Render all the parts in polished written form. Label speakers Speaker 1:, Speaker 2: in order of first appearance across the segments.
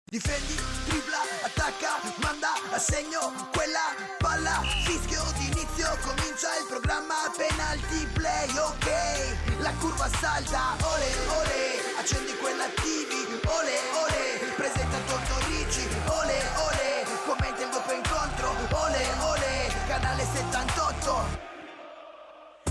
Speaker 1: Difendi, tripla, attacca, manda a segno quella palla, fischio d'inizio, comincia il programma penalty play, ok, la curva salta, ole ole, accendi quella TV, ole ole, presenta Tortorici, ole ole, commenta il doppio incontro, ole ole, canale 78.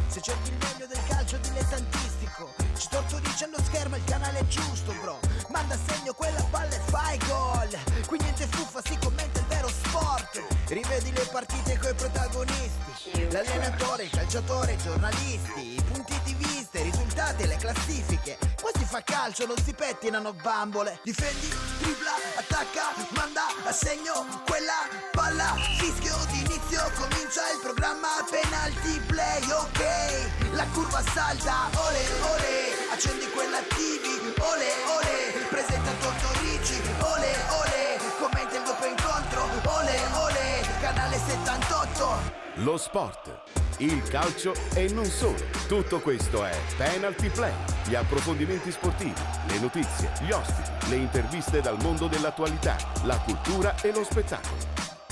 Speaker 1: Se cerchi il meglio del calcio dilettantistico, ci Tortorici allo schermo, il canale è giusto bro. Manda a segno quella palla e fai gol. Qui niente fuffa, si commenta il vero sport. Rivedi le partite coi protagonisti, l'allenatore, il calciatore, i giornalisti, i punti di vista, i risultati e le classifiche. Qua si fa calcio, non si pettinano bambole. Difendi, tripla, attacca, manda a segno quella palla, fischio d'inizio, comincia il programma penalty play, ok, la curva salta, ole ole, accendi quella TV, ole ole, presenta Tortorici, ole ole, commenta il doppio incontro, ole ole, canale 78.
Speaker 2: Lo sport, il calcio e non solo. Tutto questo è Penalty Play. Gli approfondimenti sportivi, le notizie, gli ospiti, le interviste dal mondo dell'attualità, la cultura e lo spettacolo.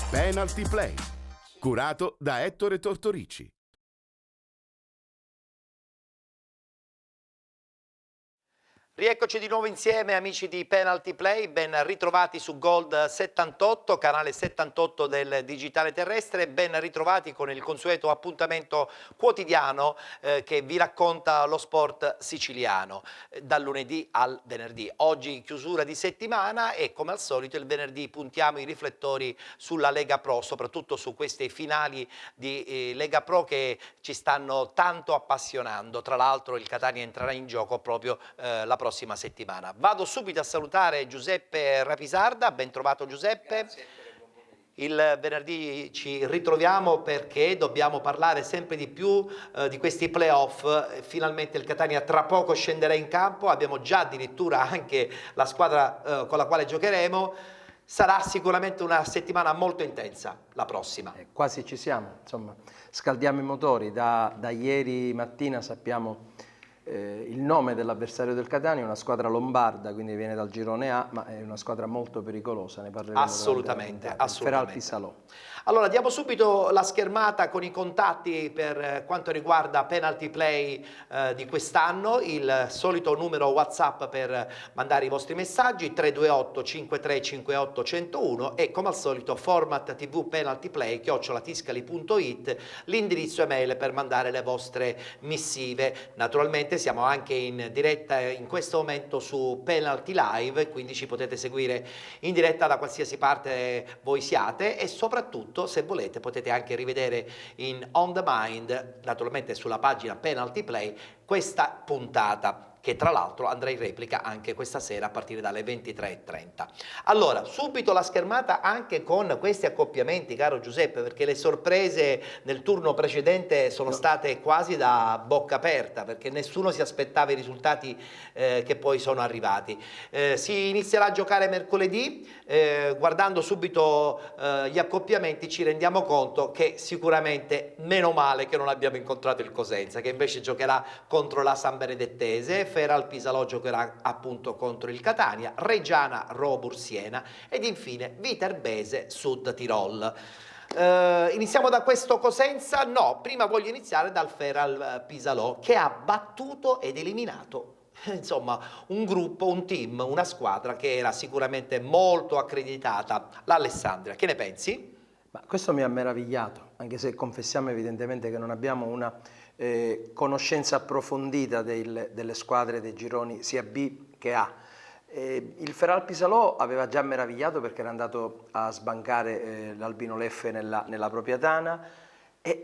Speaker 2: Penalty Play, curato da Ettore Tortorici.
Speaker 3: Rieccoci di nuovo insieme amici di Penalty Play, ben ritrovati su Gold 78, canale 78 del digitale terrestre, ben ritrovati con il consueto appuntamento quotidiano che vi racconta lo sport siciliano dal lunedì al venerdì. Oggi chiusura di settimana e come al solito il venerdì puntiamo i riflettori sulla Lega Pro, soprattutto su queste finali di Lega Pro che ci stanno tanto appassionando. Tra l'altro il Catania entrerà in gioco proprio la prossima settimana. Vado subito a salutare Giuseppe Rapisarda, ben trovato Giuseppe.
Speaker 4: Grazie.
Speaker 3: Il venerdì ci ritroviamo perché dobbiamo parlare sempre di più di questi playoff. Finalmente il Catania tra poco scenderà in campo, abbiamo già addirittura anche la squadra con la quale giocheremo. Sarà sicuramente una settimana molto intensa la prossima.
Speaker 4: Quasi ci siamo, insomma, scaldiamo i motori. Da ieri mattina sappiamo il nome dell'avversario del Catania, è una squadra lombarda, quindi viene dal girone A, ma è una squadra molto pericolosa, ne parleremo.
Speaker 3: Assolutamente, assolutamente.
Speaker 4: Feral-Pisalò.
Speaker 3: Allora diamo subito la schermata con i contatti per quanto riguarda Penalty Play di quest'anno, il solito numero WhatsApp per mandare i vostri messaggi 328 5358 101 e come al solito format tv penalty play @tiscali.it, l'indirizzo email per mandare le vostre missive. Naturalmente siamo anche in diretta in questo momento su Penalty Live, quindi ci potete seguire in diretta da qualsiasi parte voi siate e soprattutto se volete potete anche rivedere in on demand, naturalmente sulla pagina Penalty Play, questa puntata che tra l'altro andrà in replica anche questa sera a partire dalle 23:30. Allora, subito la schermata anche con questi accoppiamenti, caro Giuseppe, perché le sorprese nel turno precedente sono state quasi da bocca aperta, perché nessuno si aspettava i risultati che poi sono arrivati. Si inizierà a giocare mercoledì, guardando subito gli accoppiamenti ci rendiamo conto che sicuramente meno male che non abbiamo incontrato il Cosenza, che invece giocherà contro la San Benedettese, Feral-Pisalò giocherà appunto contro il Catania, Reggiana Robur Siena ed infine Viterbese Sud Tirol. Iniziamo da questo Cosenza? No, prima voglio iniziare dal Feral-Pisalò che ha battuto ed eliminato insomma un gruppo, un team, una squadra che era sicuramente molto accreditata, l'Alessandria. Che ne pensi?
Speaker 4: Ma questo mi ha meravigliato, anche se confessiamo evidentemente che non abbiamo una conoscenza approfondita delle squadre dei gironi sia B che A. Il Feral-Pisalò aveva già meravigliato perché era andato a sbancare l'Albino Leffe nella propria tana e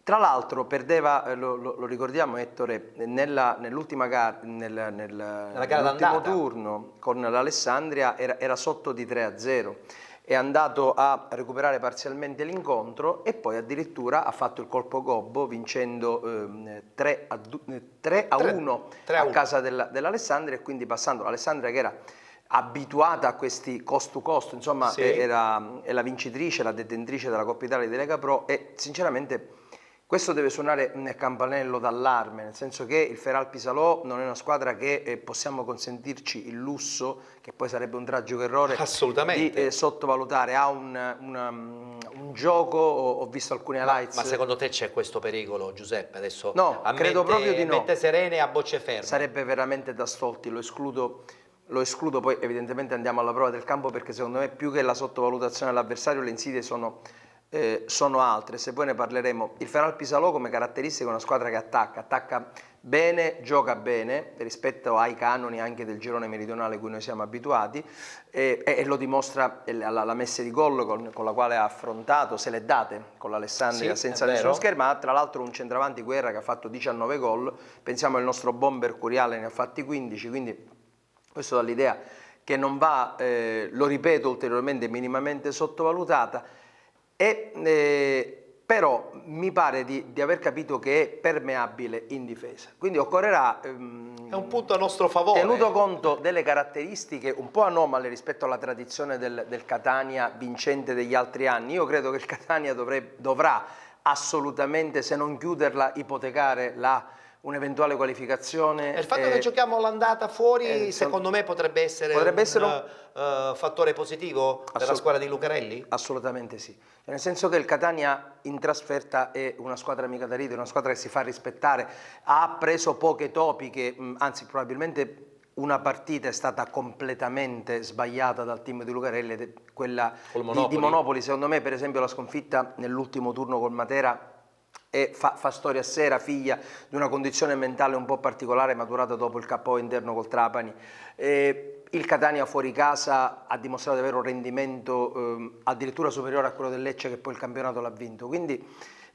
Speaker 4: tra l'altro perdeva, lo ricordiamo Ettore, nell'ultima gara, nell'ultimo turno con l'Alessandria era sotto di 3-0. È andato a recuperare parzialmente l'incontro e poi addirittura ha fatto il colpo gobbo vincendo 3-1 a casa dell'Alessandria e quindi passando l'Alessandria che era abituata a questi cost to cost, insomma sì. È la vincitrice, la detentrice della Coppa Italia di Lega Pro e sinceramente Questo deve suonare un campanello d'allarme, nel senso che il Feralpi Salò non è una squadra che possiamo consentirci il lusso, che poi sarebbe un tragico errore,
Speaker 3: assolutamente,
Speaker 4: di sottovalutare. Ha un gioco, ho visto alcuni highlights.
Speaker 3: Ma secondo te c'è questo pericolo, Giuseppe? Adesso
Speaker 4: no, credo proprio di no.
Speaker 3: Mente serene e a bocce ferme.
Speaker 4: Sarebbe veramente da stolti, lo escludo, poi evidentemente andiamo alla prova del campo, perché secondo me più che la sottovalutazione dell'avversario le insidie sono altre, se poi ne parleremo. Il Feralpi Salò come caratteristica è una squadra che attacca bene, gioca bene rispetto ai canoni anche del girone meridionale a cui noi siamo abituati, e lo dimostra la messa di gol con la quale ha affrontato, se le date con l'Alessandria,
Speaker 3: sì,
Speaker 4: senza nessuno schermo. Tra l'altro un centravanti, Guerra, che ha fatto 19 gol, pensiamo al nostro bomber Curiale ne ha fatti 15, quindi questo dà l'idea che non va, lo ripeto ulteriormente, minimamente sottovalutata. Però mi pare di aver capito che è permeabile in difesa, quindi occorrerà,
Speaker 3: è un punto a nostro favore,
Speaker 4: tenuto conto delle caratteristiche un po' anomale rispetto alla tradizione del Catania vincente degli altri anni. Io credo che il Catania dovrà assolutamente, se non chiuderla, ipotecare un'eventuale qualificazione.
Speaker 3: E il fatto che giochiamo l'andata fuori, secondo me potrebbe essere un fattore positivo per la squadra di Lucarelli?
Speaker 4: Assolutamente sì, nel senso che il Catania in trasferta è una squadra mica da ridere, una squadra che si fa rispettare, ha preso poche topiche, anzi probabilmente una partita è stata completamente sbagliata dal team di Lucarelli, quella di Monopoli. Secondo me, per esempio, la sconfitta nell'ultimo turno col Matera fa storia a sé, era figlia di una condizione mentale un po' particolare maturata dopo il KO interno col Trapani. Il Catania fuori casa ha dimostrato di avere un rendimento addirittura superiore a quello del Lecce, che poi il campionato l'ha vinto. Quindi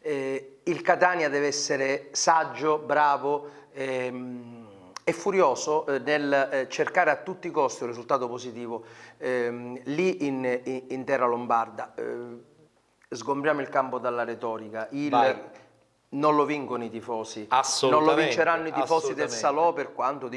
Speaker 4: il Catania deve essere saggio, bravo e furioso nel cercare a tutti i costi un risultato positivo lì in terra lombarda. Sgombriamo il campo dalla retorica. Non lo vincono i tifosi, non lo vinceranno i tifosi del Salò, per quanto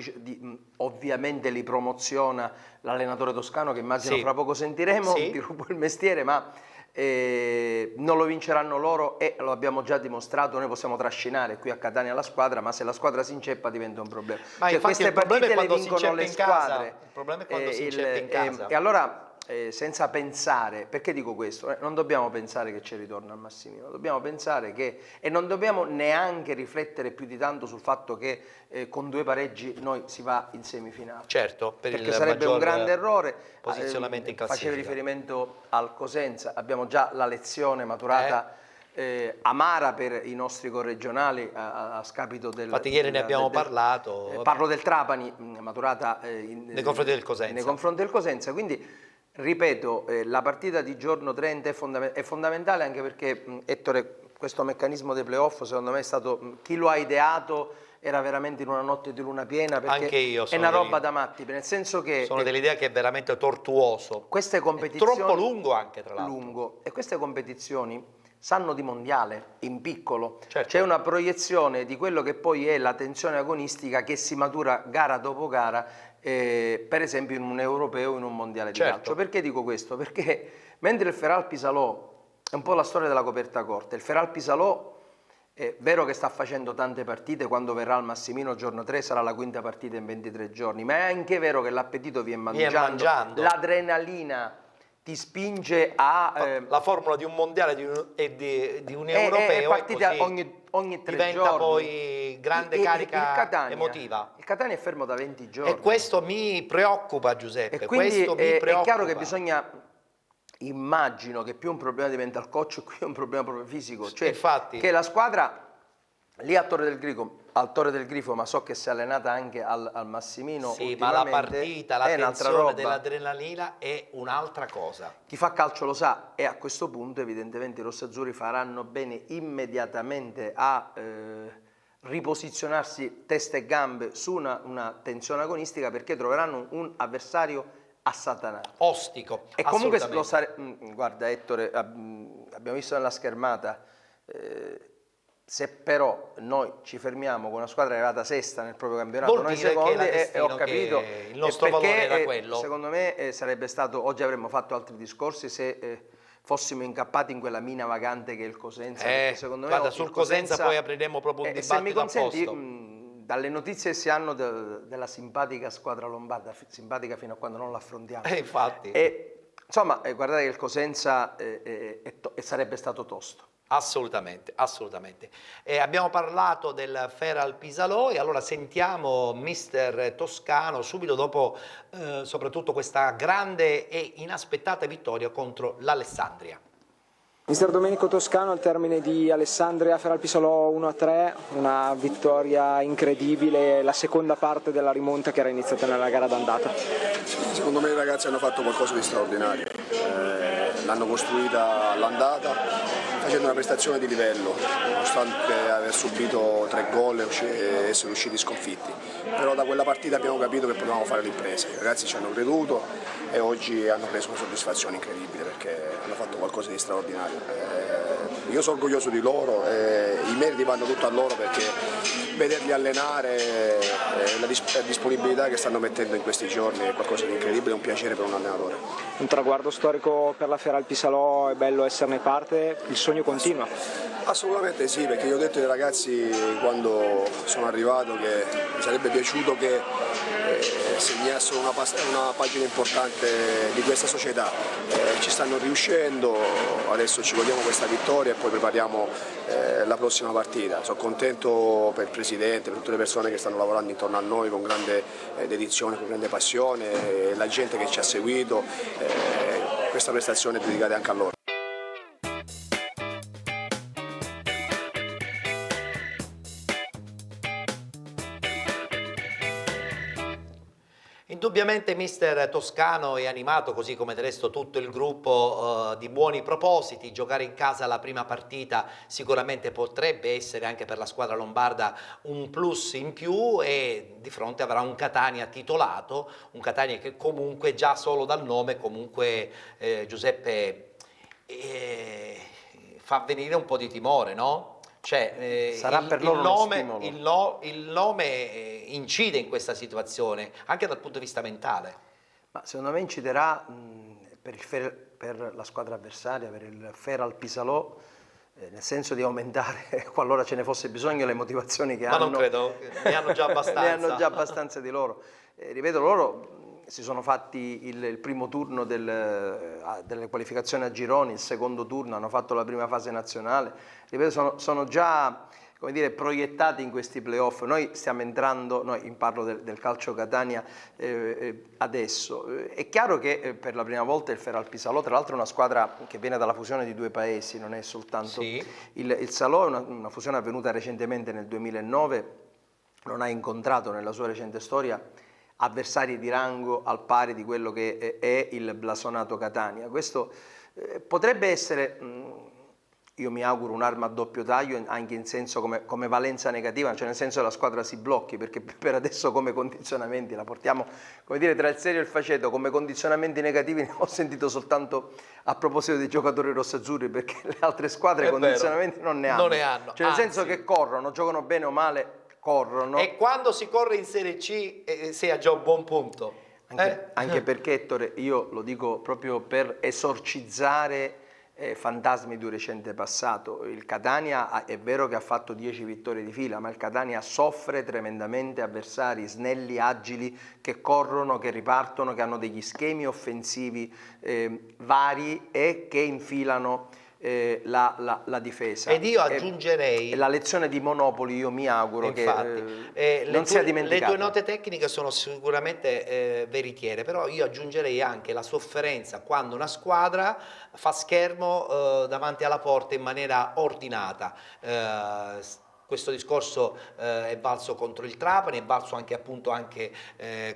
Speaker 4: ovviamente li promoziona l'allenatore toscano, che immagino fra poco sentiremo, ti rubo il mestiere, ma non lo vinceranno loro, e lo abbiamo già dimostrato. Noi possiamo trascinare qui a Catania la squadra, ma se la squadra si inceppa diventa un problema.
Speaker 3: Ma
Speaker 4: cioè, queste partite le vincono le squadre.
Speaker 3: Il problema è quando si inceppa in casa.
Speaker 4: E allora, senza pensare, perché dico questo? Non dobbiamo pensare che c'è il ritorno al Massimino, dobbiamo pensare che, e non dobbiamo neanche riflettere più di tanto sul fatto che con 2 pareggi noi si va in semifinale.
Speaker 3: Certo,
Speaker 4: perché sarebbe un grande errore.
Speaker 3: Posizionamento in classifica.
Speaker 4: Facevi riferimento al Cosenza, abbiamo già la lezione maturata amara per i nostri corregionali a scapito del...
Speaker 3: Infatti ieri ne abbiamo parlato.
Speaker 4: Parlo del Trapani, maturata nei
Speaker 3: confronti del Cosenza.
Speaker 4: Nei confronti del Cosenza, quindi... Ripeto, la partita di giorno 30 è fondamentale, anche perché, Ettore, questo meccanismo dei playoff secondo me è stato, chi lo ha ideato era veramente in una notte di luna piena, perché
Speaker 3: anche io
Speaker 4: è una roba da matti, nel senso che...
Speaker 3: Sono dell'idea che è veramente tortuoso.
Speaker 4: Queste competizioni...
Speaker 3: È troppo lungo anche, tra l'altro.
Speaker 4: Lungo. E queste competizioni sanno di mondiale, in piccolo.
Speaker 3: Certo.
Speaker 4: C'è una proiezione di quello che poi è la tensione agonistica che si matura gara dopo gara, per esempio in un europeo, in un mondiale di calcio. Perché dico questo? Perché mentre il Feralpi Salò è un po' la storia della coperta corta, il Feralpi Salò è vero che sta facendo tante partite, quando verrà al Massimino giorno 3 sarà la 5ª partita in 23 giorni, ma è anche vero che l'appetito viene mangiando. L'adrenalina ti spinge a...
Speaker 3: la formula di un mondiale di un europeo
Speaker 4: è partita ogni 3
Speaker 3: diventa
Speaker 4: giorni.
Speaker 3: Poi grande carica emotiva.
Speaker 4: Il Catania è fermo da 20 giorni.
Speaker 3: E questo mi preoccupa, Giuseppe.
Speaker 4: E quindi
Speaker 3: questo mi preoccupa.
Speaker 4: È chiaro che bisogna... Immagino che più un problema diventa il coach, qui è un problema proprio fisico. Cioè,
Speaker 3: infatti,
Speaker 4: che la squadra... Lì al Torre del Grifo, ma so che si è allenata anche al Massimino.
Speaker 3: Sì, ma la partita, la tensione dell'adrenalina è un'altra cosa.
Speaker 4: Chi fa calcio lo sa, e a questo punto evidentemente i rossazzurri faranno bene immediatamente a riposizionarsi testa e gambe su una tensione agonistica, perché troveranno un avversario assatanato.
Speaker 3: Ostico.
Speaker 4: E comunque guarda Ettore, abbiamo visto nella schermata, se però noi ci fermiamo con una squadra arrivata sesta nel proprio campionato,
Speaker 3: vuol
Speaker 4: noi
Speaker 3: dire
Speaker 4: secondi,
Speaker 3: che
Speaker 4: e ho capito,
Speaker 3: il nostro valore era quello.
Speaker 4: Secondo me sarebbe stato, oggi avremmo fatto altri discorsi se fossimo incappati in quella mina vagante che è il Cosenza. Perché secondo me
Speaker 3: guarda, sul Cosenza poi apriremo proprio un dibattito
Speaker 4: se mi consenti,
Speaker 3: apposta.
Speaker 4: dalle notizie che si hanno della simpatica squadra lombarda, simpatica fino a quando non l'affrontiamo.
Speaker 3: Infatti.
Speaker 4: Insomma, guardate che il Cosenza sarebbe stato tosto.
Speaker 3: Assolutamente, assolutamente. Abbiamo parlato del Feral Pisalò e allora sentiamo mister Toscano subito dopo soprattutto questa grande e inaspettata vittoria contro l'Alessandria.
Speaker 5: Mister Domenico Toscano, al termine di Alessandria Feral Pisalò 1-3, una vittoria incredibile, la seconda parte della rimonta che era iniziata nella gara d'andata.
Speaker 6: Secondo me i ragazzi hanno fatto qualcosa di straordinario, l'hanno costruita all'andata facendo una prestazione di livello, nonostante aver subito 3 gol e essere usciti sconfitti. Però da quella partita abbiamo capito che potevamo fare l'impresa, i ragazzi ci hanno creduto e oggi hanno preso una soddisfazione incredibile perché hanno fatto qualcosa di straordinario. Io sono orgoglioso di loro, i meriti vanno tutto a loro perché vederli allenare, la disponibilità che stanno mettendo in questi giorni è qualcosa di incredibile, è un piacere per un allenatore.
Speaker 5: Un traguardo storico per la Feral Pisalò, è bello esserne parte, il sogno continua.
Speaker 6: Assolutamente sì, perché io ho detto ai ragazzi quando sono arrivato che mi sarebbe piaciuto che segnassero una pagina importante di questa società. Ci stanno riuscendo, adesso ci godiamo questa vittoria e poi prepariamo la prossima partita. Sono contento per il Presidente, per tutte le persone che stanno lavorando intorno a noi con grande dedizione, con grande passione, la gente che ci ha seguito, questa prestazione è dedicata anche a loro.
Speaker 3: Indubbiamente mister Toscano è animato, così come del resto tutto il gruppo, di buoni propositi. Giocare in casa la prima partita sicuramente potrebbe essere anche per la squadra lombarda un plus in più e di fronte avrà un Catania titolato, un Catania che comunque già solo dal nome comunque Giuseppe fa venire un po' di timore, no? Cioè,
Speaker 4: Sarà per loro
Speaker 3: il nome incide in questa situazione, anche dal punto di vista mentale.
Speaker 4: Ma secondo me inciderà per la squadra avversaria, per il Feral Pisalò, nel senso di aumentare, qualora ce ne fosse bisogno, le motivazioni che hanno.
Speaker 3: Ma non credo, ne hanno già abbastanza.
Speaker 4: Ne hanno già abbastanza di loro. Ripeto, loro si sono fatti il primo turno delle qualificazioni a gironi, il secondo turno, hanno fatto la prima fase nazionale, ripeto, sono già, come dire, proiettati in questi playoff. Noi stiamo entrando, parlo del calcio Catania adesso. È chiaro che per la prima volta il Feral Pisalò, tra l'altro è una squadra che viene dalla fusione di 2 paesi, non è soltanto
Speaker 3: sì.
Speaker 4: Il Salò, è una fusione avvenuta recentemente nel 2009, non ha incontrato nella sua recente storia avversari di rango al pari di quello che è il blasonato Catania. Questo potrebbe essere, io mi auguro, un'arma a doppio taglio anche in senso come valenza negativa, cioè nel senso che la squadra si blocchi, perché per adesso come condizionamenti la portiamo, come dire, tra il serio e il faceto, come condizionamenti negativi ne ho sentito soltanto a proposito dei giocatori rossazzurri, perché le altre squadre condizionamenti non ne hanno.
Speaker 3: Non ne hanno,
Speaker 4: cioè nel senso che corrono, giocano bene o male, corrono.
Speaker 3: E quando si corre in Serie C si ha già un buon punto.
Speaker 4: Anche perché, Ettore, io lo dico proprio per esorcizzare fantasmi di un recente passato. Il Catania è vero che ha fatto 10 vittorie di fila, ma il Catania soffre tremendamente avversari snelli, agili, che corrono, che ripartono, che hanno degli schemi offensivi vari e che infilano la difesa.
Speaker 3: Ed io aggiungerei
Speaker 4: la lezione di Monopoli, io mi auguro
Speaker 3: infatti,
Speaker 4: che non sia dimenticata.
Speaker 3: Le tue note tecniche sono sicuramente veritiere, però io aggiungerei anche la sofferenza quando una squadra fa schermo davanti alla porta in maniera ordinata. Questo discorso è valso contro il Trapani, è valso anche appunto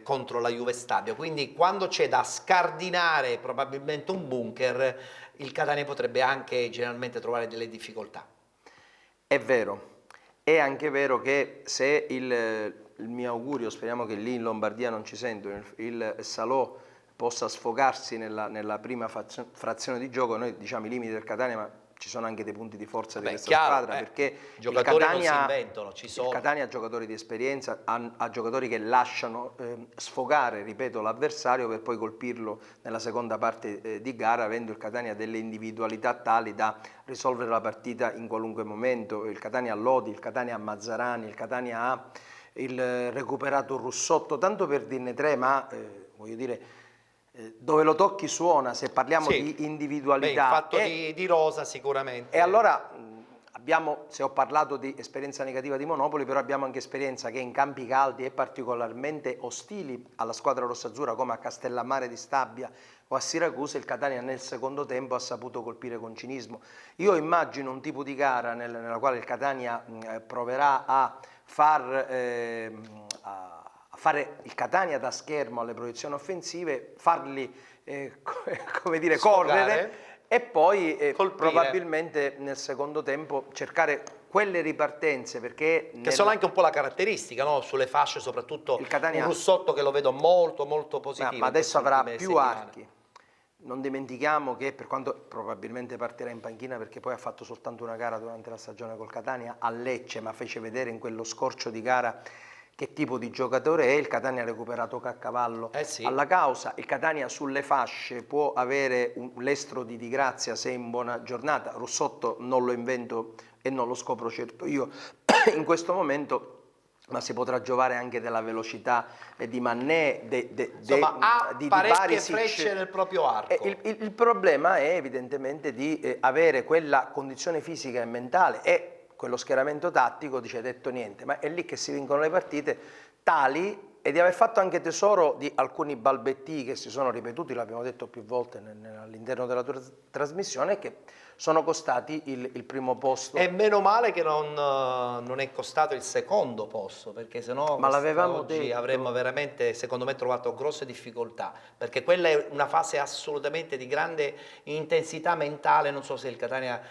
Speaker 3: contro la Juve Stabio, quindi quando c'è da scardinare probabilmente un bunker, il Catania potrebbe anche generalmente trovare delle difficoltà.
Speaker 4: È vero, è anche vero che se il mio augurio, speriamo che lì in Lombardia non ci sentono, il Salò possa sfogarsi nella prima frazione di gioco, noi diciamo i limiti del Catania, ma ci sono anche dei punti di forza di
Speaker 3: Beh,
Speaker 4: questa
Speaker 3: chiaro,
Speaker 4: squadra, perché
Speaker 3: giocatori
Speaker 4: il Catania,
Speaker 3: non si inventano, ci sono.
Speaker 4: il Catania ha giocatori di esperienza, ha giocatori che lasciano sfogare, ripeto, l'avversario per poi colpirlo nella seconda parte di gara, avendo il Catania delle individualità tali da risolvere la partita in qualunque momento. Il Catania ha Lodi, il Catania ha Mazzarani, il Catania ha il recuperato Russotto, tanto per dirne tre, ma voglio dire, dove lo tocchi suona, se parliamo di individualità.
Speaker 3: Beh, il fatto di rosa sicuramente.
Speaker 4: E allora abbiamo, se ho parlato di esperienza negativa di Monopoli, però abbiamo anche esperienza che in campi caldi e particolarmente ostili alla squadra rossazzurra come a Castellammare di Stabia o a Siracusa, il Catania nel secondo tempo ha saputo colpire con cinismo. Io immagino un tipo di gara nella quale il Catania proverà a fare il Catania da schermo alle proiezioni offensive, farli come dire, correre e poi probabilmente nel secondo tempo cercare quelle ripartenze, perché
Speaker 3: che sono anche un po' la caratteristica, no? Sulle fasce, soprattutto
Speaker 4: il Catania,
Speaker 3: un Russotto che lo vedo molto positivo.
Speaker 4: ma adesso avrà più archi. Non dimentichiamo che, per quanto probabilmente partirà in panchina perché poi ha fatto soltanto una gara durante la stagione col Catania a Lecce, ma fece vedere in quello scorcio di gara che tipo di giocatore è. Il Catania ha recuperato Caccavallo alla causa, il Catania sulle fasce può avere un lestro di Grazia se è in buona giornata. Russotto non lo invento e non lo scopro certo io in questo momento, ma si potrà giovare anche della velocità di Mannè,
Speaker 3: insomma ha parecchie
Speaker 4: Barisic.
Speaker 3: frecce nel proprio arco.
Speaker 4: Il problema è evidentemente di avere quella condizione fisica e mentale e quello schieramento tattico, dice detto niente, ma è lì che si vincono le partite tali, e di aver fatto anche tesoro di alcuni balbettii che si sono ripetuti, l'abbiamo detto più volte all'interno della tua trasmissione, che sono costati il primo posto.
Speaker 3: E meno male che non è costato il secondo posto, perché sennò oggi avremmo veramente, secondo me, trovato grosse difficoltà, perché quella è una fase assolutamente di grande intensità mentale. Non so se il Catania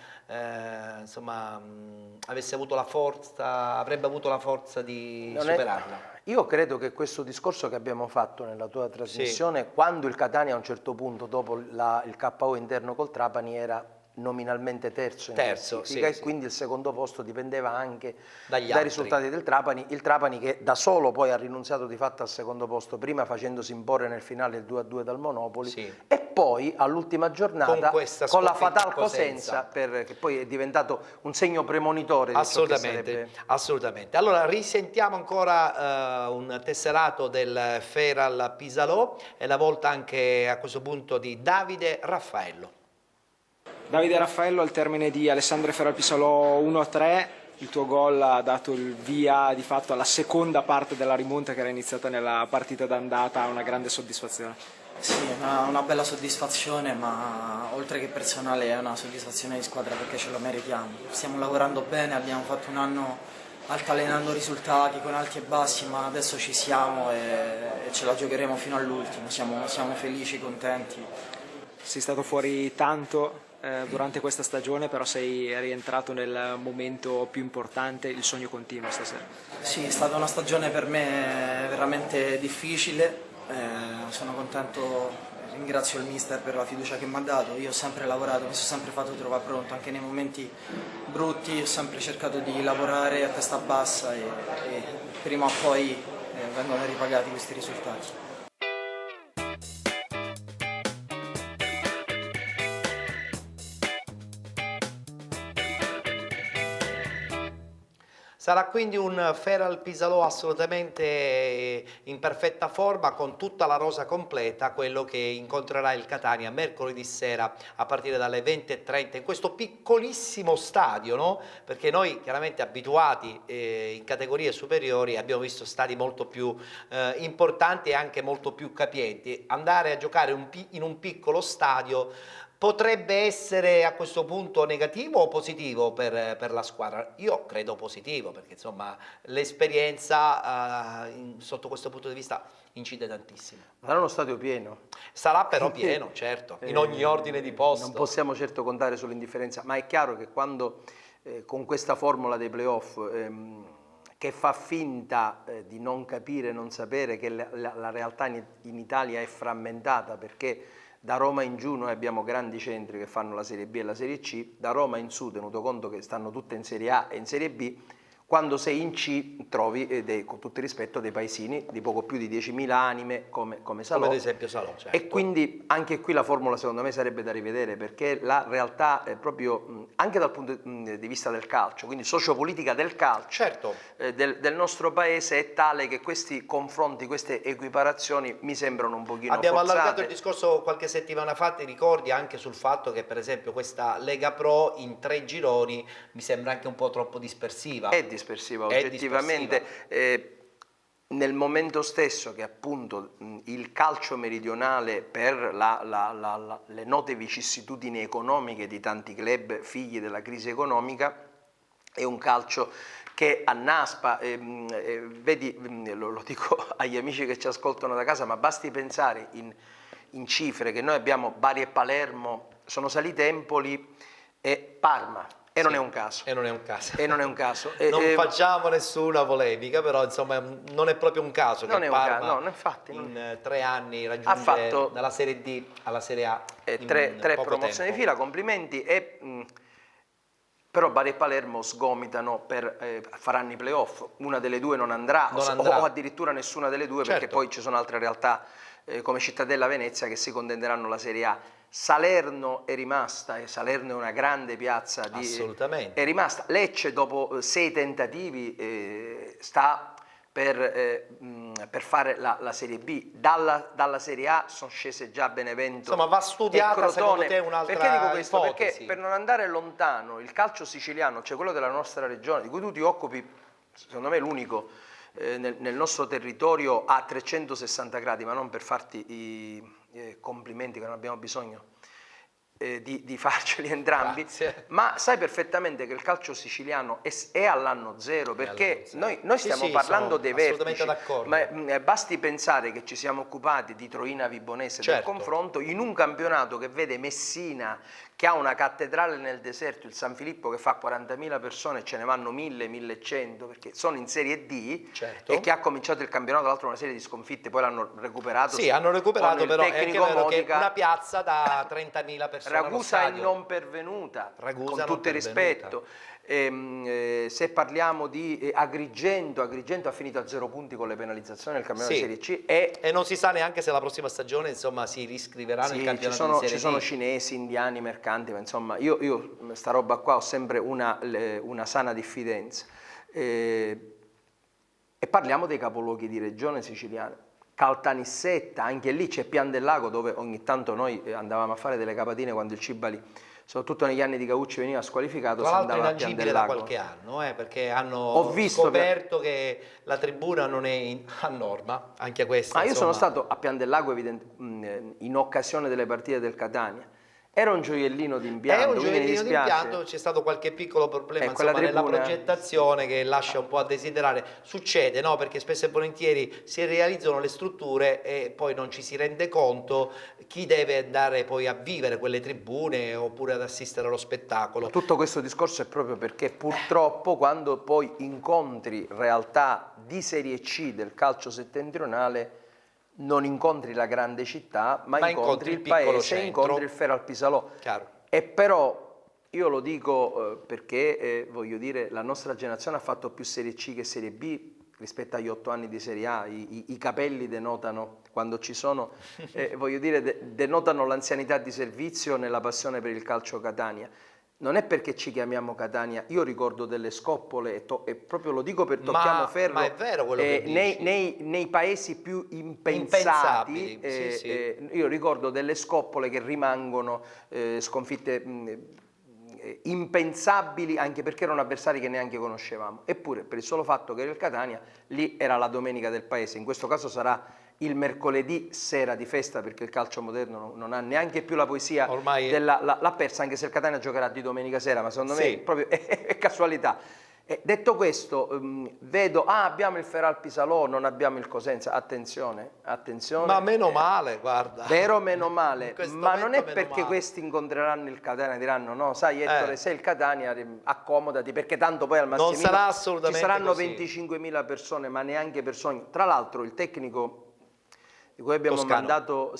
Speaker 3: avesse avuto la forza, avrebbe avuto la forza di superarla.
Speaker 4: Io credo che questo discorso che abbiamo fatto nella tua trasmissione, quando il Catania a un certo punto, dopo il KO interno col Trapani, era nominalmente terzo in classifica, e quindi il secondo posto dipendeva anche dai risultati del Trapani, il Trapani che da solo poi ha rinunziato di fatto al secondo posto, prima facendosi imporre nel finale il 2-2 dal Monopoli e poi all'ultima giornata con la fatal Cosenza, che poi è diventato un segno premonitore.
Speaker 3: Assolutamente. Allora risentiamo ancora un tesserato del Feral Pisalò, e la volta anche a questo punto di Davide Raffaello.
Speaker 5: Davide Raffaello, al termine di Alessandria Feral Pisalò 1-3, il tuo gol ha dato il via di fatto alla seconda parte della rimonta che era iniziata nella partita d'andata, una grande soddisfazione.
Speaker 7: Sì, una bella soddisfazione, ma oltre che personale è una soddisfazione di squadra perché ce lo meritiamo. Stiamo lavorando bene, abbiamo fatto un anno altalenando risultati con alti e bassi, ma adesso ci siamo e ce la giocheremo fino all'ultimo, siamo felici, contenti.
Speaker 5: Sei stato fuori tanto durante questa stagione, però sei rientrato nel momento più importante, il sogno continua stasera.
Speaker 7: Sì, è stata una stagione per me veramente difficile, sono contento, ringrazio il mister per la fiducia che mi ha dato. Io ho sempre lavorato, mi sono sempre fatto trovare pronto, anche nei momenti brutti ho sempre cercato di lavorare a testa bassa e prima o poi vengono ripagati questi risultati.
Speaker 3: Sarà quindi un Feral Pisalò assolutamente in perfetta forma, con tutta la rosa completa, quello che incontrerà il Catania mercoledì sera a partire dalle 20:30 in questo piccolissimo stadio, no? Perché noi chiaramente abituati in categorie superiori abbiamo visto stadi molto più importanti e anche molto più capienti. Andare a giocare in un piccolo stadio potrebbe essere a questo punto negativo o positivo per la squadra? Io credo positivo, perché insomma l'esperienza sotto questo punto di vista incide tantissimo.
Speaker 4: Sarà uno stadio pieno.
Speaker 3: Sarà però pieno, certo, in ogni ordine di posto.
Speaker 4: Non possiamo certo contare sull'indifferenza, ma è chiaro che quando con questa formula dei playoff che fa finta di non capire, non sapere che la realtà in Italia è frammentata, perché Da Roma in giù noi abbiamo grandi centri che fanno la Serie B e la Serie C, da Roma in su, tenuto conto che stanno tutte in Serie A e in Serie B, quando sei in C trovi, con tutto il rispetto, dei paesini di poco più di 10.000 anime come Salò.
Speaker 3: Come ad esempio Salò, certo.
Speaker 4: E quindi anche qui la formula secondo me sarebbe da rivedere, perché la realtà è proprio, anche dal punto di vista del calcio, quindi sociopolitica del calcio,
Speaker 3: Certo.
Speaker 4: del nostro paese, è tale che questi confronti, queste equiparazioni mi sembrano un pochino
Speaker 3: Abbiamo
Speaker 4: forzate.
Speaker 3: allargato il discorso qualche settimana fa, ti ricordi, anche sul fatto che per esempio questa Lega Pro in 3 gironi mi sembra anche un po' troppo dispersiva.
Speaker 4: È dispersiva oggettivamente. Nel momento stesso che appunto il calcio meridionale, per le note vicissitudini economiche di tanti club figli della crisi economica, è un calcio che annaspa, vedi, lo dico agli amici che ci ascoltano da casa, ma basti pensare in cifre che noi abbiamo: Bari e Palermo, sono salite Empoli e Parma. E non è un caso.
Speaker 3: E non è un caso.
Speaker 4: E non è un caso.
Speaker 3: Non facciamo nessuna polemica, però insomma non è proprio un caso che il Parma
Speaker 4: infatti,
Speaker 3: in 3 anni raggiunge dalla Serie D alla Serie A
Speaker 4: tre promozioni di fila, complimenti. Però Bari e Palermo sgomitano faranno i playoff, una delle due non andrà. O addirittura nessuna delle due, perché poi ci sono altre realtà come Cittadella Venezia che si contenderanno la Serie A. Salerno è rimasta, e Salerno è una grande piazza,
Speaker 3: assolutamente.
Speaker 4: È rimasta. Lecce dopo 6 tentativi sta per fare la Serie B. Dalla Serie A sono scese già Benevento.
Speaker 3: Insomma, va studiata
Speaker 4: Crotone.
Speaker 3: secondo te un'altra
Speaker 4: Perché dico questo?
Speaker 3: ipotesi?
Speaker 4: Perché per non andare lontano, il calcio siciliano, cioè quello della nostra regione, di cui tu ti occupi, secondo me l'unico nel nostro territorio a 360 gradi, ma non per farti i complimenti, che non abbiamo bisogno di farceli entrambi.
Speaker 3: Grazie.
Speaker 4: Ma sai perfettamente che il calcio siciliano è all'anno zero, perché noi stiamo parlando dei vertici, ma basti pensare che ci siamo occupati di Troina Vibonese, del confronto, in un campionato che vede Messina, che ha una cattedrale nel deserto, il San Filippo, che fa 40.000 persone e ce ne vanno 1.000-1.100, perché sono in Serie D, e che ha cominciato il campionato, tra l'altro una serie di sconfitte, poi l'hanno recuperato.
Speaker 3: Sì, hanno recuperato, però è anche vero che
Speaker 4: Modica,
Speaker 3: una piazza da 30.000 persone.
Speaker 4: Ragusa è non pervenuta, con tutto il rispetto. Se parliamo di Agrigento ha finito a 0 punti con le penalizzazioni nel campionato di Serie C,
Speaker 3: e non si sa neanche se la prossima stagione, insomma, si riscriverà nel campionato di Serie D.
Speaker 4: Ci sono cinesi, indiani, mercanti, ma insomma io sta roba qua ho sempre una sana diffidenza. E parliamo dei capoluoghi di regione siciliana. Caltanissetta, anche lì c'è Pian del Lago, dove ogni tanto noi andavamo a fare delle capatine quando il Cibali, soprattutto negli anni di Caucci, veniva squalificato.
Speaker 3: Tra l'altro è inagibile da qualche anno, perché hanno scoperto che la tribuna non è a norma, anche questa.
Speaker 4: Ma io sono stato a Pian del Lago in occasione delle partite del Catania. Era un gioiellino d'impianto,
Speaker 3: c'è stato qualche piccolo problema insomma, nella progettazione che lascia un po' a desiderare. Succede, no? Perché spesso e volentieri si realizzano le strutture e poi non ci si rende conto chi deve andare poi a vivere quelle tribune oppure ad assistere allo spettacolo.
Speaker 4: Tutto questo discorso è proprio perché purtroppo quando poi incontri realtà di Serie C del calcio settentrionale non incontri la grande città, ma incontri il paese, incontri il Feralpisalò. E però io lo dico perché voglio dire, la nostra generazione ha fatto più Serie C che Serie B rispetto agli 8 anni di Serie A. I capelli denotano, quando ci sono, voglio dire, denotano l'anzianità di servizio nella passione per il calcio Catania. Non è perché ci chiamiamo Catania, io ricordo delle scoppole, e proprio lo dico per tocchiamo ferro,
Speaker 3: ma è vero quello che dici.
Speaker 4: nei paesi più impensati, io ricordo delle scoppole che rimangono sconfitte impensabili, anche perché erano avversari che neanche conoscevamo. Eppure, per il solo fatto che era il Catania, lì era la domenica del paese. In questo caso sarà il mercoledì sera di festa, perché il calcio moderno non ha neanche più la poesia, ormai l'ha persa, anche se il Catania giocherà di domenica sera, ma secondo me proprio è casualità. Detto questo, vedo, abbiamo il Feralpisalò, non abbiamo il Cosenza. Attenzione.
Speaker 3: Ma meno male, guarda.
Speaker 4: Vero, meno male. Ma non è perché questi incontreranno il Catania e diranno no, sai Ettore, sei il Catania, accomodati, perché tanto poi al massimo
Speaker 3: non sarà assolutamente
Speaker 4: ci saranno
Speaker 3: così.
Speaker 4: 25.000 persone, ma neanche persone. Tra l'altro il tecnico di di cui abbiamo
Speaker 3: Toscano.
Speaker 4: mandato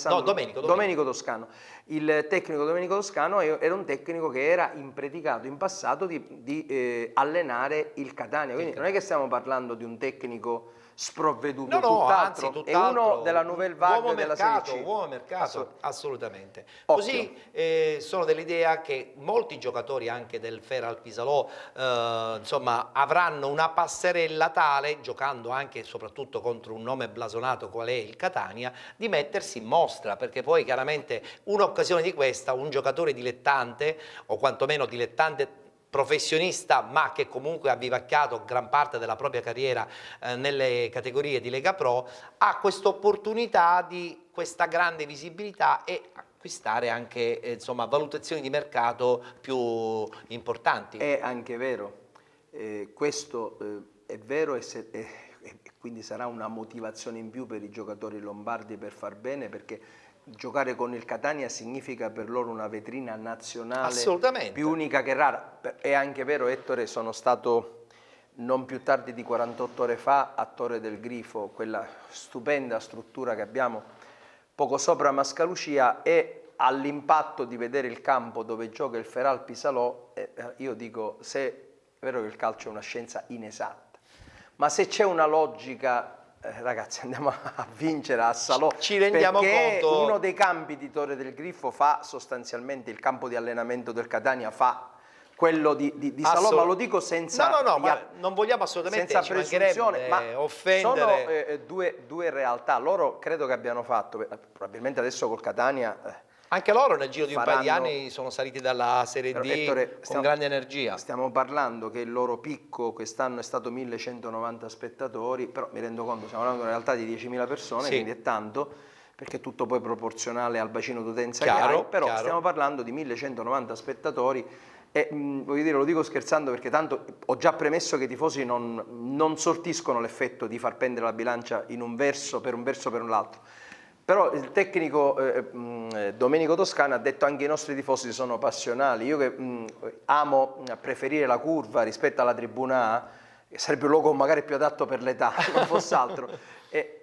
Speaker 3: No, Domenico.
Speaker 4: Domenico Toscano. Il tecnico Domenico Toscano era un tecnico che era impredicato in passato di allenare il Catania, quindi non è che stiamo parlando di un tecnico sprovveduto,
Speaker 3: anzi,
Speaker 4: tutt'altro, è uno della nouvelle vague della Serie C.
Speaker 3: Uomo mercato, assolutamente.
Speaker 4: Occhio.
Speaker 3: Così sono dell'idea che molti giocatori anche del Feral Pisalò insomma avranno una passerella tale, giocando anche e soprattutto contro un nome blasonato qual è il Catania, di mettersi in mostra, perché poi chiaramente un'occasione di questa, un giocatore dilettante o quantomeno dilettante professionista, ma che comunque ha vivacchiato gran parte della propria carriera nelle categorie di Lega Pro, ha questa opportunità di questa grande visibilità e acquistare anche insomma valutazioni di mercato più importanti.
Speaker 4: È anche vero, questo è vero e quindi sarà una motivazione in più per i giocatori lombardi per far bene, perché giocare con il Catania significa per loro una vetrina nazionale più unica che rara. È anche vero, Ettore, sono stato non più tardi di 48 ore fa a Torre del Grifo, quella stupenda struttura che abbiamo poco sopra Mascalucia, e all'impatto di vedere il campo dove gioca il Feral Pisalò, io dico, se è vero che il calcio è una scienza inesatta, ma se c'è una logica, ragazzi, andiamo a vincere a Salò,
Speaker 3: ci rendiamo
Speaker 4: perché
Speaker 3: conto.
Speaker 4: Uno dei campi di Torre del Grifo fa sostanzialmente il campo di allenamento del Catania, fa quello di Salò, ma lo dico senza
Speaker 3: ma non vogliamo assolutamente,
Speaker 4: senza
Speaker 3: ci
Speaker 4: presunzione,
Speaker 3: mancherebbe
Speaker 4: ma
Speaker 3: offendere.
Speaker 4: sono due realtà. Loro credo che abbiano fatto, probabilmente adesso col Catania
Speaker 3: Anche loro nel giro di un paio di
Speaker 4: faranno-
Speaker 3: anni sono saliti dalla Serie
Speaker 4: Però,
Speaker 3: D
Speaker 4: Ettore,
Speaker 3: con grande energia.
Speaker 4: Stiamo parlando che il loro picco quest'anno è stato 1190 spettatori, però mi rendo conto, stiamo parlando in realtà di 10.000 persone,
Speaker 3: Sì.
Speaker 4: quindi è tanto, perché è tutto poi proporzionale al bacino d'utenza che
Speaker 3: Chiaro,
Speaker 4: hai, però
Speaker 3: chiaro.
Speaker 4: stiamo parlando di 1190 spettatori e voglio dire, lo dico scherzando perché tanto ho già premesso che i tifosi non sortiscono l'effetto di far pendere la bilancia in un verso per un l'altro. Però il tecnico Domenico Toscano ha detto anche i nostri tifosi sono passionali. Io che amo preferire la curva rispetto alla tribuna A, che sarebbe un luogo magari più adatto per l'età, non fosse altro.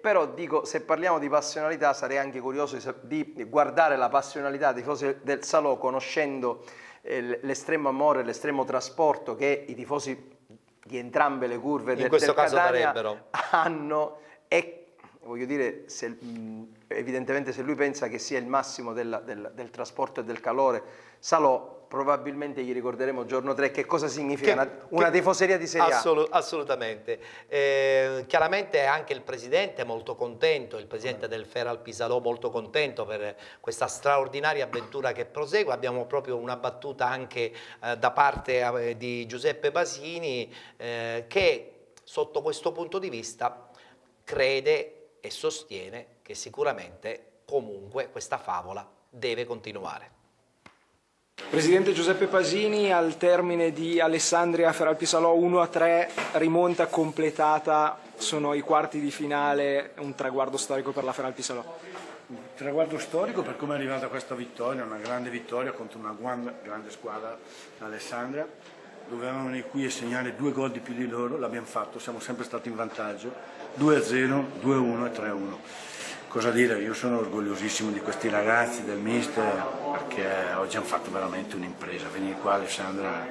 Speaker 4: Però dico, se parliamo di passionalità sarei anche curioso di guardare la passionalità dei tifosi del Salò, conoscendo l'estremo amore, l'estremo trasporto che i tifosi di entrambe le curve
Speaker 3: In questo
Speaker 4: del
Speaker 3: caso
Speaker 4: Catania
Speaker 3: darebbero.
Speaker 4: hanno, e voglio dire, evidentemente se lui pensa che sia il massimo del trasporto e del calore, Salò, probabilmente gli ricorderemo giorno 3 che cosa significa una tifoseria di Serie A.
Speaker 3: Assolutamente. Chiaramente anche il presidente è molto contento, il presidente del Feral Pisalò molto contento per questa straordinaria avventura che prosegue. Abbiamo proprio una battuta anche da parte di Giuseppe Basini che sotto questo punto di vista crede e sostiene che sicuramente comunque questa favola deve continuare.
Speaker 5: Presidente Giuseppe Pasini, al termine di Alessandria Feral Pisalò 1-3, rimonta completata, sono i quarti di finale, un traguardo storico per la Feral Pisalò.
Speaker 8: Traguardo storico per come è arrivata questa vittoria, una grande vittoria contro una grande squadra, Alessandria, dovevamo venire qui e segnare 2 gol di più di loro, l'abbiamo fatto, siamo sempre stati in vantaggio, 2-0, 2-1 e 3-1. Cosa dire, io sono orgogliosissimo di questi ragazzi, del mister, perché oggi hanno fatto veramente un'impresa, venire qua Alessandria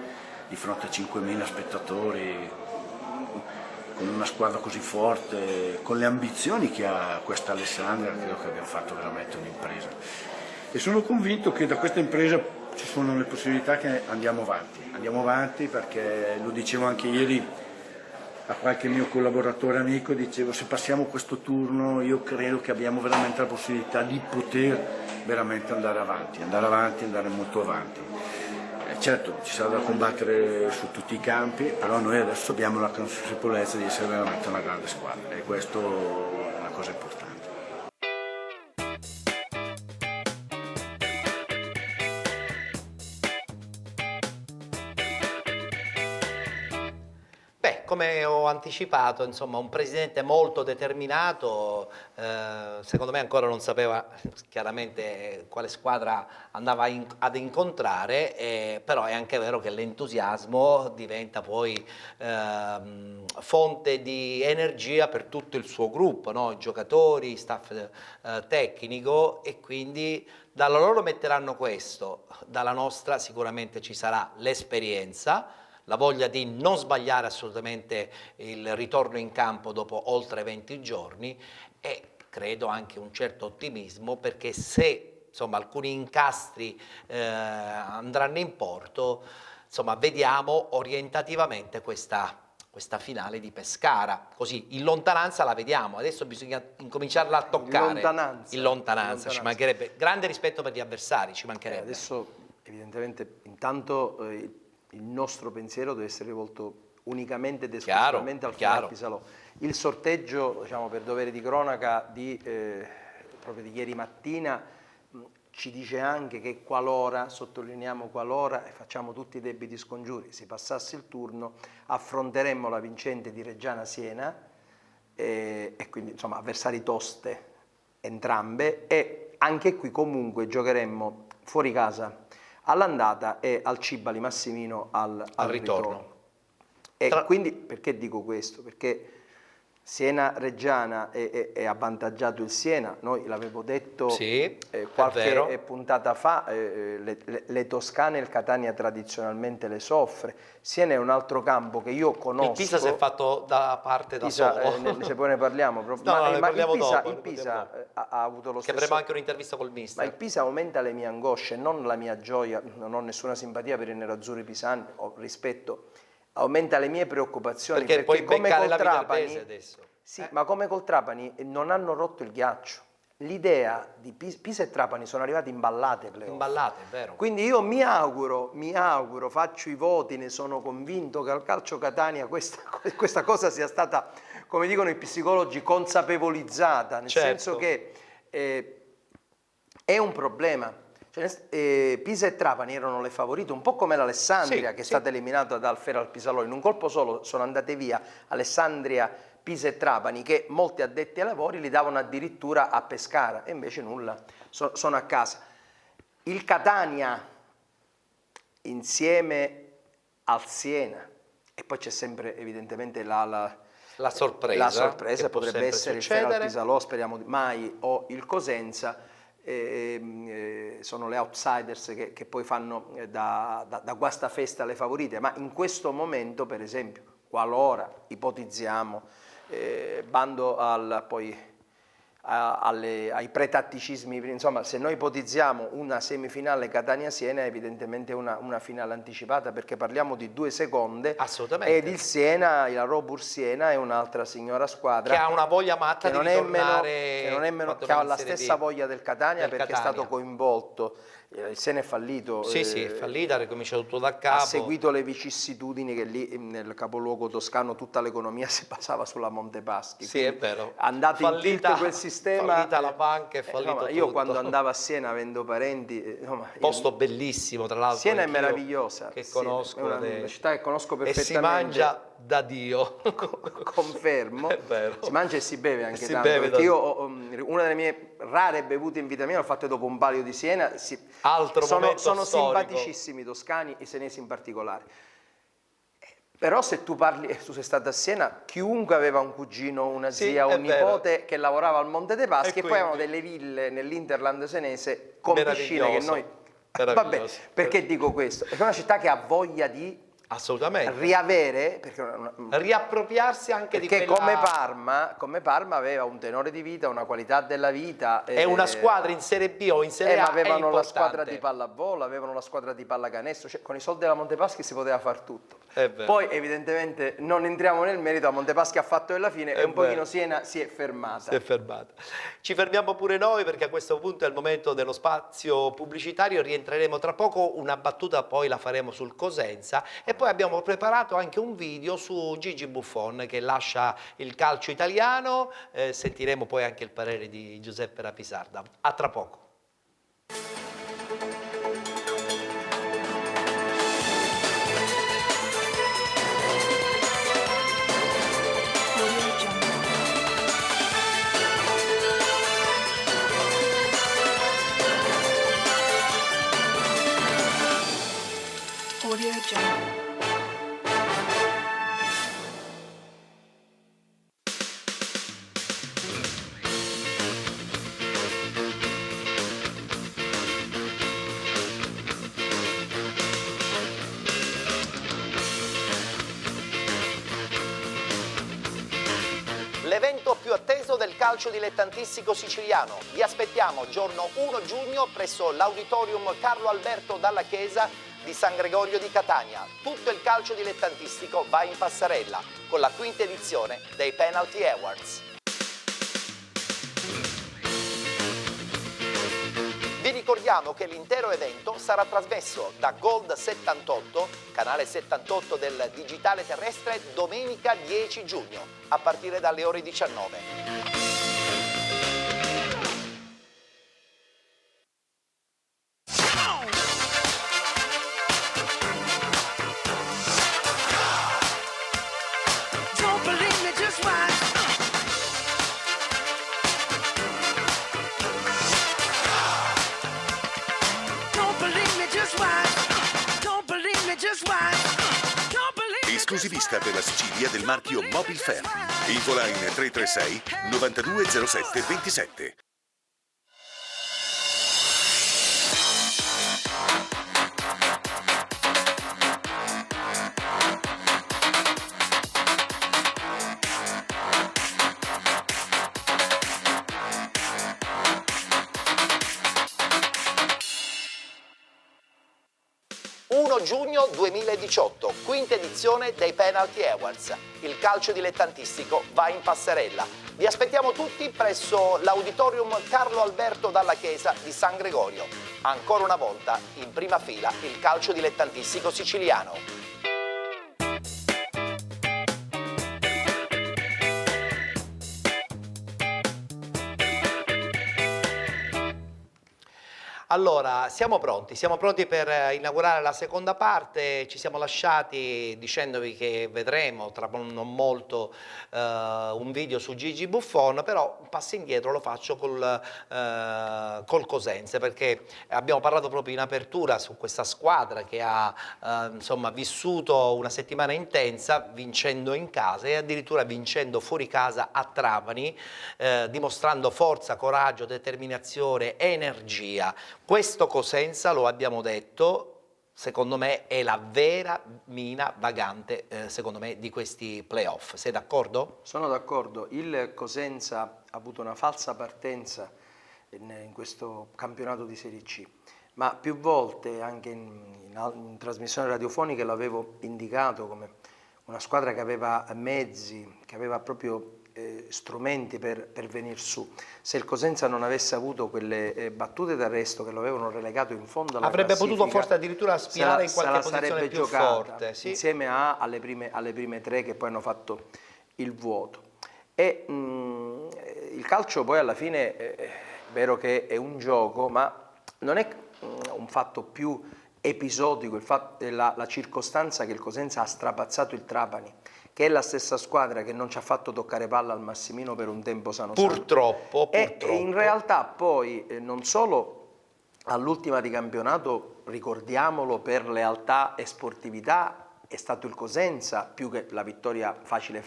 Speaker 8: di fronte a 5.000 spettatori, con una squadra così forte, con le ambizioni che ha questa Alessandria, credo che abbiamo fatto veramente un'impresa. E sono convinto che da questa impresa ci sono le possibilità che andiamo avanti perché lo dicevo anche ieri a qualche mio collaboratore amico, dicevo se passiamo questo turno io credo che abbiamo veramente la possibilità di poter veramente andare avanti, andare molto avanti. Certo ci sarà da combattere su tutti i campi, però noi adesso abbiamo la consapevolezza di essere veramente una grande squadra e questo è una cosa importante.
Speaker 3: Beh, come ho anticipato, insomma, un presidente molto determinato, secondo me ancora non sapeva chiaramente quale squadra andava ad incontrare, però è anche vero che l'entusiasmo diventa poi fonte di energia per tutto il suo gruppo, no? I giocatori, staff tecnico, e quindi dalla loro metteranno questo, dalla nostra sicuramente ci sarà l'esperienza, la voglia di non sbagliare assolutamente il ritorno in campo dopo oltre 20 giorni e credo anche un certo ottimismo, perché se insomma alcuni incastri andranno in porto, insomma vediamo orientativamente questa finale di Pescara, così in lontananza la vediamo, adesso bisogna incominciarla a toccare. In lontananza, ci mancherebbe, grande rispetto per gli avversari, ci mancherebbe.
Speaker 4: Adesso evidentemente intanto il nostro pensiero deve essere rivolto unicamente ed esclusivamente al Feral Pisalò. Il sorteggio, diciamo, per dovere di cronaca proprio di ieri mattina ci dice anche che qualora, sottolineiamo qualora, e facciamo tutti i debiti scongiuri, si passasse il turno, affronteremmo la vincente di Reggiana Siena e quindi insomma avversari toste entrambe, e anche qui comunque giocheremmo fuori casa all'andata e al Cibali Massimino al ritorno. E quindi perché dico questo? Perché Siena-Reggiana è avvantaggiato il Siena, noi l'avevo detto qualche puntata fa, le Toscane e il Catania tradizionalmente le soffre. Siena è un altro campo che io conosco.
Speaker 3: Il Pisa si è fatto da parte da solo.
Speaker 4: Se poi ne parliamo. Il Pisa ha avuto lo stesso...
Speaker 3: Che avremo anche un'intervista col mister.
Speaker 4: Ma il Pisa aumenta le mie angosce, non la mia gioia, non ho nessuna simpatia per i nerazzurri pisani, ho rispetto. Aumenta le mie preoccupazioni
Speaker 3: perché poi come col Trapani
Speaker 4: adesso. Sì, ma come col Trapani non hanno rotto il ghiaccio. L'idea di Pisa e Trapani sono arrivati imballate,
Speaker 3: imballate, è vero.
Speaker 4: Quindi io mi auguro, faccio i voti, ne sono convinto che al Calcio Catania questa cosa sia stata, come dicono i psicologi, consapevolizzata, nel senso che è un problema. Pisa e Trapani erano le favorite, un po' come l'Alessandria che è stata eliminata dal Feral Pisalò. In un colpo solo sono andate via Alessandria, Pisa e Trapani, che molti addetti ai lavori li davano addirittura a Pescara, e invece nulla, sono a casa. Il Catania insieme al Siena, e poi c'è sempre evidentemente la sorpresa che potrebbe essere il Feral Pisalò, speriamo mai, o il Cosenza. Sono le outsiders che poi fanno da guastafesta le favorite, ma in questo momento, per esempio, qualora ipotizziamo, bando ai pretatticismi, insomma, se noi ipotizziamo una semifinale Catania-Siena è evidentemente una finale anticipata, perché parliamo di due seconde.
Speaker 3: Assolutamente.
Speaker 4: Ed il Siena, la Robur Siena, è un'altra signora squadra
Speaker 3: che ha una voglia matta di ritornare,
Speaker 4: che ha la stessa voglia del Catania, perché è stato coinvolto. Il Siena è fallito.
Speaker 3: Sì, è fallita, ha ricominciato tutto da capo.
Speaker 4: Ha seguito le vicissitudini che lì nel capoluogo toscano tutta l'economia si basava sulla Montepaschi.
Speaker 3: Sì, è vero.
Speaker 4: Andato in tilt quel sistema.
Speaker 3: Fallita la banca, è fallito tutto.
Speaker 4: Io quando andavo a Siena avendo parenti...
Speaker 3: posto bellissimo, tra l'altro.
Speaker 4: Siena è meravigliosa.
Speaker 3: Che conosco.
Speaker 4: È una città che conosco perfettamente.
Speaker 3: E si mangia da Dio.
Speaker 4: Confermo.
Speaker 3: È vero.
Speaker 4: Si mangia e si beve anche tanto. Perché io una delle mie rare bevute in vita mia l'ho fatta dopo un palio di Siena. Sono simpaticissimi i toscani, i senesi in particolare. Però se tu sei stato a Siena, chiunque aveva un cugino, una zia o un nipote che lavorava al Monte dei Paschi, e poi avevano delle ville nell'Interland senese con piscine che noi... Vabbè, perché dico questo? Perché è una città che ha voglia di riavere,
Speaker 3: riappropriarsi anche di quella...
Speaker 4: come Parma aveva un tenore di vita, una qualità della vita,
Speaker 3: è una squadra in Serie B o in Serie A,
Speaker 4: avevano la squadra di pallavolo, avevano la squadra di pallacanestro, cioè con i soldi della Montepaschi si poteva far tutto. Poi evidentemente non entriamo nel merito, la Montepaschi ha fatto della fine e un pochino Siena si è fermata.
Speaker 3: Ci fermiamo pure noi, perché a questo punto è il momento dello spazio pubblicitario, rientreremo tra poco, una battuta poi la faremo sul Cosenza, e poi abbiamo preparato anche un video su Gigi Buffon che lascia il calcio italiano, sentiremo poi anche il parere di Giuseppe Rapisarda. A tra poco. calcio dilettantistico siciliano. Vi aspettiamo giorno 1 giugno presso l'Auditorium Carlo Alberto Dalla Chiesa di San Gregorio di Catania. Tutto il calcio dilettantistico va in passerella con la quinta edizione dei Penalty Awards. Vi ricordiamo che l'intero evento sarà trasmesso da Gold 78, canale 78 del digitale terrestre, domenica 10 giugno, a partire dalle ore 19.
Speaker 9: Esclusivista per la Sicilia del marchio Mobil Ferri. Infoline 336 9207 27.
Speaker 3: Giugno 2018, quinta edizione dei Penalty Awards. Il calcio dilettantistico va in passerella. Vi aspettiamo tutti presso l'Auditorium Carlo Alberto Dalla Chiesa di San Gregorio. Ancora una volta, in prima fila, il calcio dilettantistico siciliano. Allora, siamo pronti per inaugurare la seconda parte. Ci siamo lasciati dicendovi che vedremo tra non molto un video su Gigi Buffon, però un passo indietro lo faccio col Cosenza, perché abbiamo parlato proprio in apertura su questa squadra che ha insomma vissuto una settimana intensa vincendo in casa e addirittura vincendo fuori casa a Trapani, dimostrando forza, coraggio, determinazione, energia. Questo Cosenza, lo abbiamo detto, secondo me è la vera mina vagante, secondo me, di questi playoff. Sei d'accordo?
Speaker 4: Sono d'accordo. Il Cosenza ha avuto una falsa partenza in questo campionato di Serie C, ma più volte anche in trasmissione radiofonica l'avevo indicato come una squadra che aveva mezzi, che aveva proprio strumenti per venire su. Se il Cosenza non avesse avuto quelle battute d'arresto che lo avevano relegato in fondo alla
Speaker 3: avrebbe
Speaker 4: classifica,
Speaker 3: potuto forse addirittura aspirare in qualche posizione più forte, sì.
Speaker 4: Insieme alle prime tre che poi hanno fatto il vuoto. E il calcio poi alla fine è vero che è un gioco, ma non è un fatto più episodico, la circostanza che il Cosenza ha strapazzato il Trapani, che è la stessa squadra che non ci ha fatto toccare palla al Massimino per un tempo sano.
Speaker 3: Purtroppo.
Speaker 4: E in realtà poi non solo all'ultima di campionato, ricordiamolo, per lealtà e sportività è stato il Cosenza, più che la vittoria facile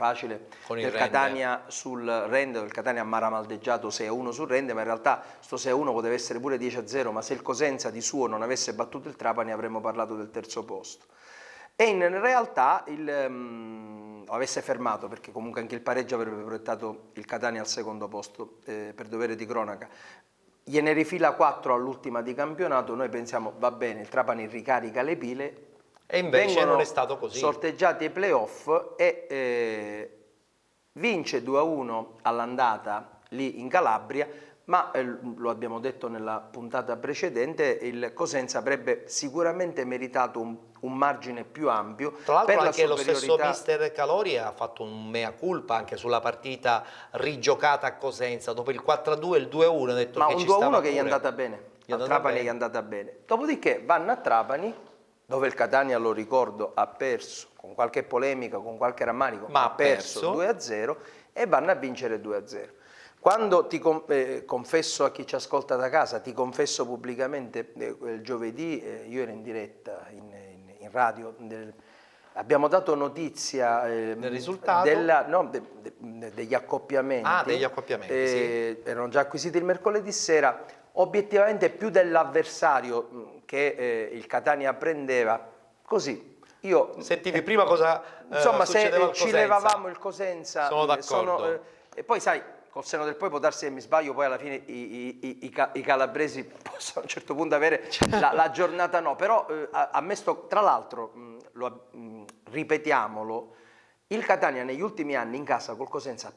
Speaker 4: del Catania sul Rende, del Catania ha maramaldeggiato 6-1 sul Rende, ma in realtà sto 6-1 poteva essere pure 10-0, ma se il Cosenza di suo non avesse battuto il Trapani avremmo parlato del terzo posto. E in realtà avesse fermato, perché comunque anche il pareggio avrebbe proiettato il Catania al secondo posto, per dovere di cronaca. Gliene rifila 4 all'ultima di campionato, noi pensiamo va bene, il Trapani ricarica le pile,
Speaker 3: e invece non è stato così.
Speaker 4: Sorteggiati ai playoff e vince 2-1 all'andata lì in Calabria, ma lo abbiamo detto nella puntata precedente, il Cosenza avrebbe sicuramente meritato un margine più ampio.
Speaker 3: Tra l'altro
Speaker 4: per
Speaker 3: anche
Speaker 4: la
Speaker 3: lo stesso mister Calori ha fatto un mea culpa anche sulla partita rigiocata a Cosenza, dopo il 4-2 e il 2-1 ha detto
Speaker 4: ma
Speaker 3: che
Speaker 4: un
Speaker 3: ci
Speaker 4: 2-1
Speaker 3: stava
Speaker 4: che gli è
Speaker 3: pure.
Speaker 4: andata bene, a Trapani gli è andata bene. Dopodiché vanno a Trapani, dove il Catania, lo ricordo, ha perso, con qualche polemica, con qualche rammarico, ma ha perso 2-0 e vanno a vincere 2-0. Quando ti confesso a chi ci ascolta da casa, ti confesso pubblicamente, il giovedì io ero in diretta in radio, abbiamo dato notizia
Speaker 3: del risultato?
Speaker 4: Degli accoppiamenti.
Speaker 3: Ah, degli accoppiamenti, sì.
Speaker 4: Erano già acquisiti il mercoledì sera, obiettivamente più dell'avversario che il Catania prendeva, così. Io,
Speaker 3: sentivi prima cosa
Speaker 4: insomma,
Speaker 3: succedeva al
Speaker 4: se ci
Speaker 3: Cosenza.
Speaker 4: levavamo il Cosenza,
Speaker 3: sono d'accordo.
Speaker 4: E poi sai, col seno del poi può darsi che mi sbaglio, poi alla fine i calabresi possono a un certo punto avere la giornata no, però a me tra l'altro, ripetiamolo, il Catania negli ultimi anni in casa col Cosenza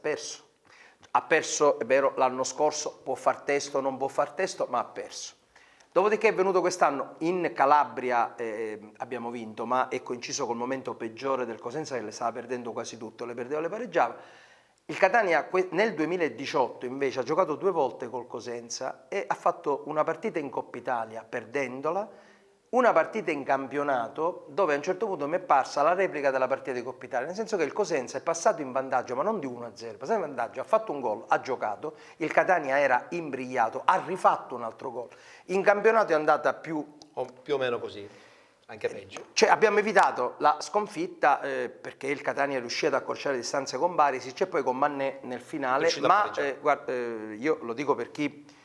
Speaker 4: ha perso, è vero, l'anno scorso può far testo, non può far testo, ma ha perso. Dopodiché è venuto quest'anno in Calabria, abbiamo vinto, ma è coinciso col momento peggiore del Cosenza che le stava perdendo quasi tutto, le perdeva, le pareggiava. Il Catania nel 2018 invece ha giocato 2 volte col Cosenza e ha fatto una partita in Coppa Italia perdendola, una partita in campionato dove a un certo punto mi è parsa la replica della partita di Coppa Italia, nel senso che il Cosenza è passato in vantaggio, ma non di 1-0, è passato in vantaggio, ha fatto un gol, ha giocato, il Catania era imbrigliato, ha rifatto un altro gol. In campionato è andata più
Speaker 3: o meno così, anche peggio.
Speaker 4: Cioè abbiamo evitato la sconfitta perché il Catania è riuscito ad accorciare le distanze con Barisic e poi con Mannè nel finale, ma guarda, io lo dico per chi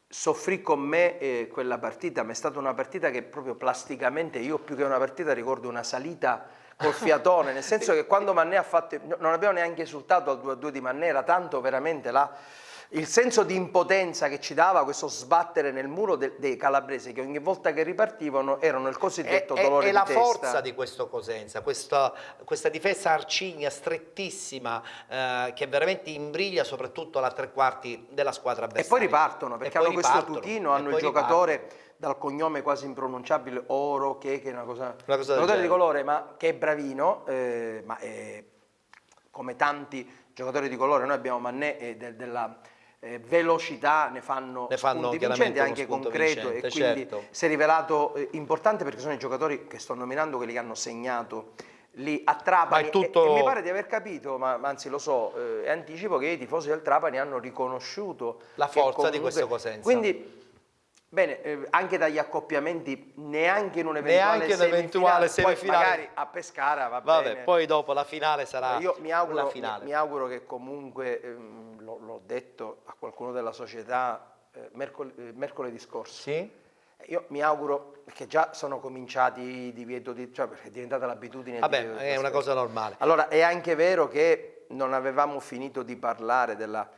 Speaker 4: soffrì con me quella partita, ma è stata una partita che proprio plasticamente, io più che una partita ricordo una salita col fiatone, nel senso che quando Mannè ha fatto, non abbiamo neanche esultato al 2-2 di Mannè, era tanto veramente il senso di impotenza che ci dava questo sbattere nel muro dei calabresi che ogni volta che ripartivano erano il cosiddetto dolore di testa.
Speaker 3: E la forza di questo Cosenza, questa difesa arcigna, strettissima, che veramente imbriglia soprattutto la 3/4 della squadra avversaria.
Speaker 4: E poi ripartono, perché hanno questo tutino, hanno il giocatore dal cognome quasi impronunciabile, Oro, che è una cosa di colore, ma che è bravino, ma è, come tanti giocatori di colore, noi abbiamo Mannè della velocità, ne fanno spunti vincenti, anche concreto, e quindi si è rivelato importante perché sono i giocatori che sto nominando quelli che hanno segnato lì a Trapani e mi pare di aver capito, ma anzi lo so, e anticipo che i tifosi del Trapani hanno riconosciuto
Speaker 3: la forza di questo Cosenza.
Speaker 4: Quindi bene, anche dagli accoppiamenti, neanche in un'eventuale semifinale, poi magari a Pescara va bene.
Speaker 3: Poi dopo la finale sarà
Speaker 4: la finale. Mi auguro che comunque, l'ho detto a qualcuno della società mercoledì scorso,
Speaker 3: sì?
Speaker 4: Io mi auguro che già sono cominciati i divieto cioè perché è diventata l'abitudine.
Speaker 3: Vabbè, è una cosa normale.
Speaker 4: Allora, è anche vero che non avevamo finito di parlare della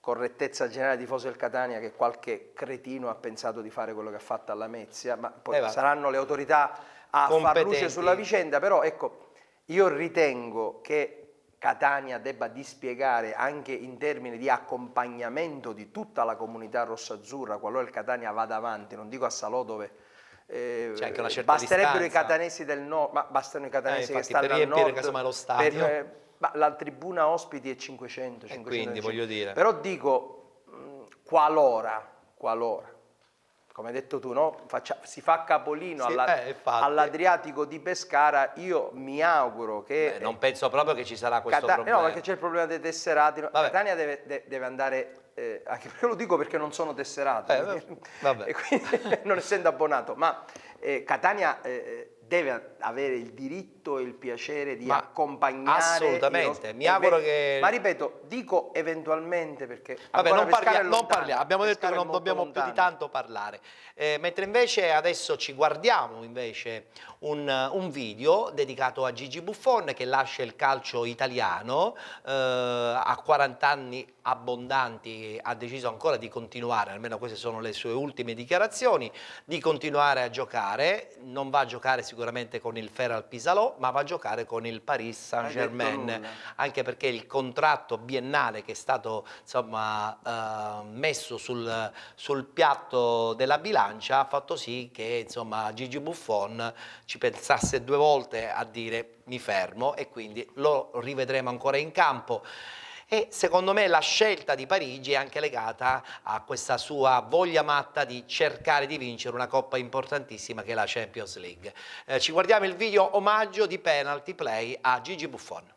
Speaker 4: correttezza generale tifoso del Catania, che qualche cretino ha pensato di fare quello che ha fatto alla Mezia, ma poi saranno le autorità a far luce sulla vicenda, però ecco, io ritengo che Catania debba dispiegare anche in termini di accompagnamento di tutta la comunità rossazzurra qualora il Catania vada avanti, non dico a Salò dove
Speaker 3: c'è anche una certa
Speaker 4: basterebbero
Speaker 3: distanza.
Speaker 4: I catanesi del nord, ma bastano i catanesi che stanno
Speaker 3: per riempire
Speaker 4: al nord
Speaker 3: lo stadio.
Speaker 4: ma la tribuna ospiti è 500,
Speaker 3: quindi voglio dire,
Speaker 4: però dico qualora, come hai detto tu, no? Si fa capolino all'Adriatico di Pescara, io mi auguro che
Speaker 3: non penso proprio che ci sarà questo problema.
Speaker 4: No, perché c'è il problema dei tesserati. Catania deve andare, anche perché lo dico perché non sono tesserato e quindi non essendo abbonato, ma Catania deve avere il diritto e il piacere di accompagnare.
Speaker 3: Assolutamente, mi auguro che...
Speaker 4: Ma ripeto, dico eventualmente perché...
Speaker 3: non parliamo, abbiamo detto che non dobbiamo più di tanto parlare. Mentre invece adesso ci guardiamo invece un video dedicato a Gigi Buffon che lascia il calcio italiano, a 40 anni abbondanti ha deciso ancora di continuare, almeno queste sono le sue ultime dichiarazioni, di continuare a giocare, non va a giocare sicuramente con il Feral Pisalò, ma va a giocare con il Paris Saint-Germain, anche perché il contratto biennale che è stato insomma messo sul piatto della bilancia ha fatto sì che insomma Gigi Buffon ci pensasse 2 volte a dire mi fermo, e quindi lo rivedremo ancora in campo. E secondo me la scelta di Parigi è anche legata a questa sua voglia matta di cercare di vincere una coppa importantissima che è la Champions League. Ci guardiamo il video omaggio di Penalty Play a Gigi Buffon.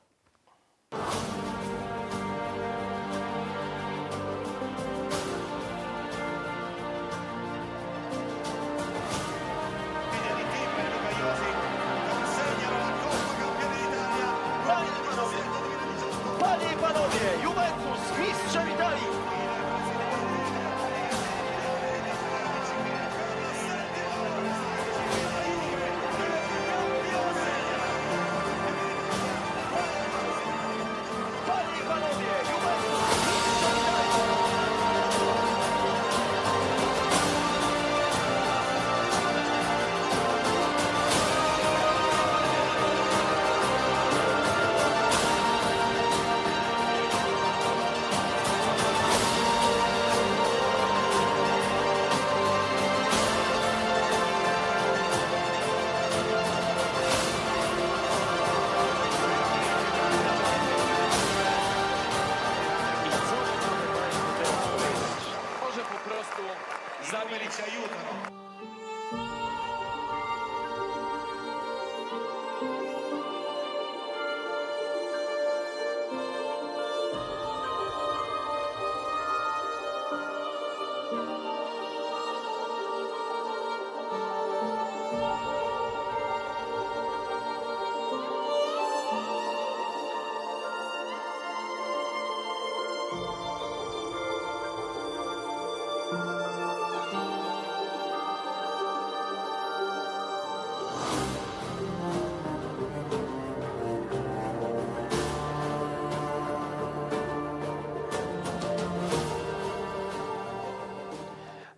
Speaker 8: i numeri ci aiutano.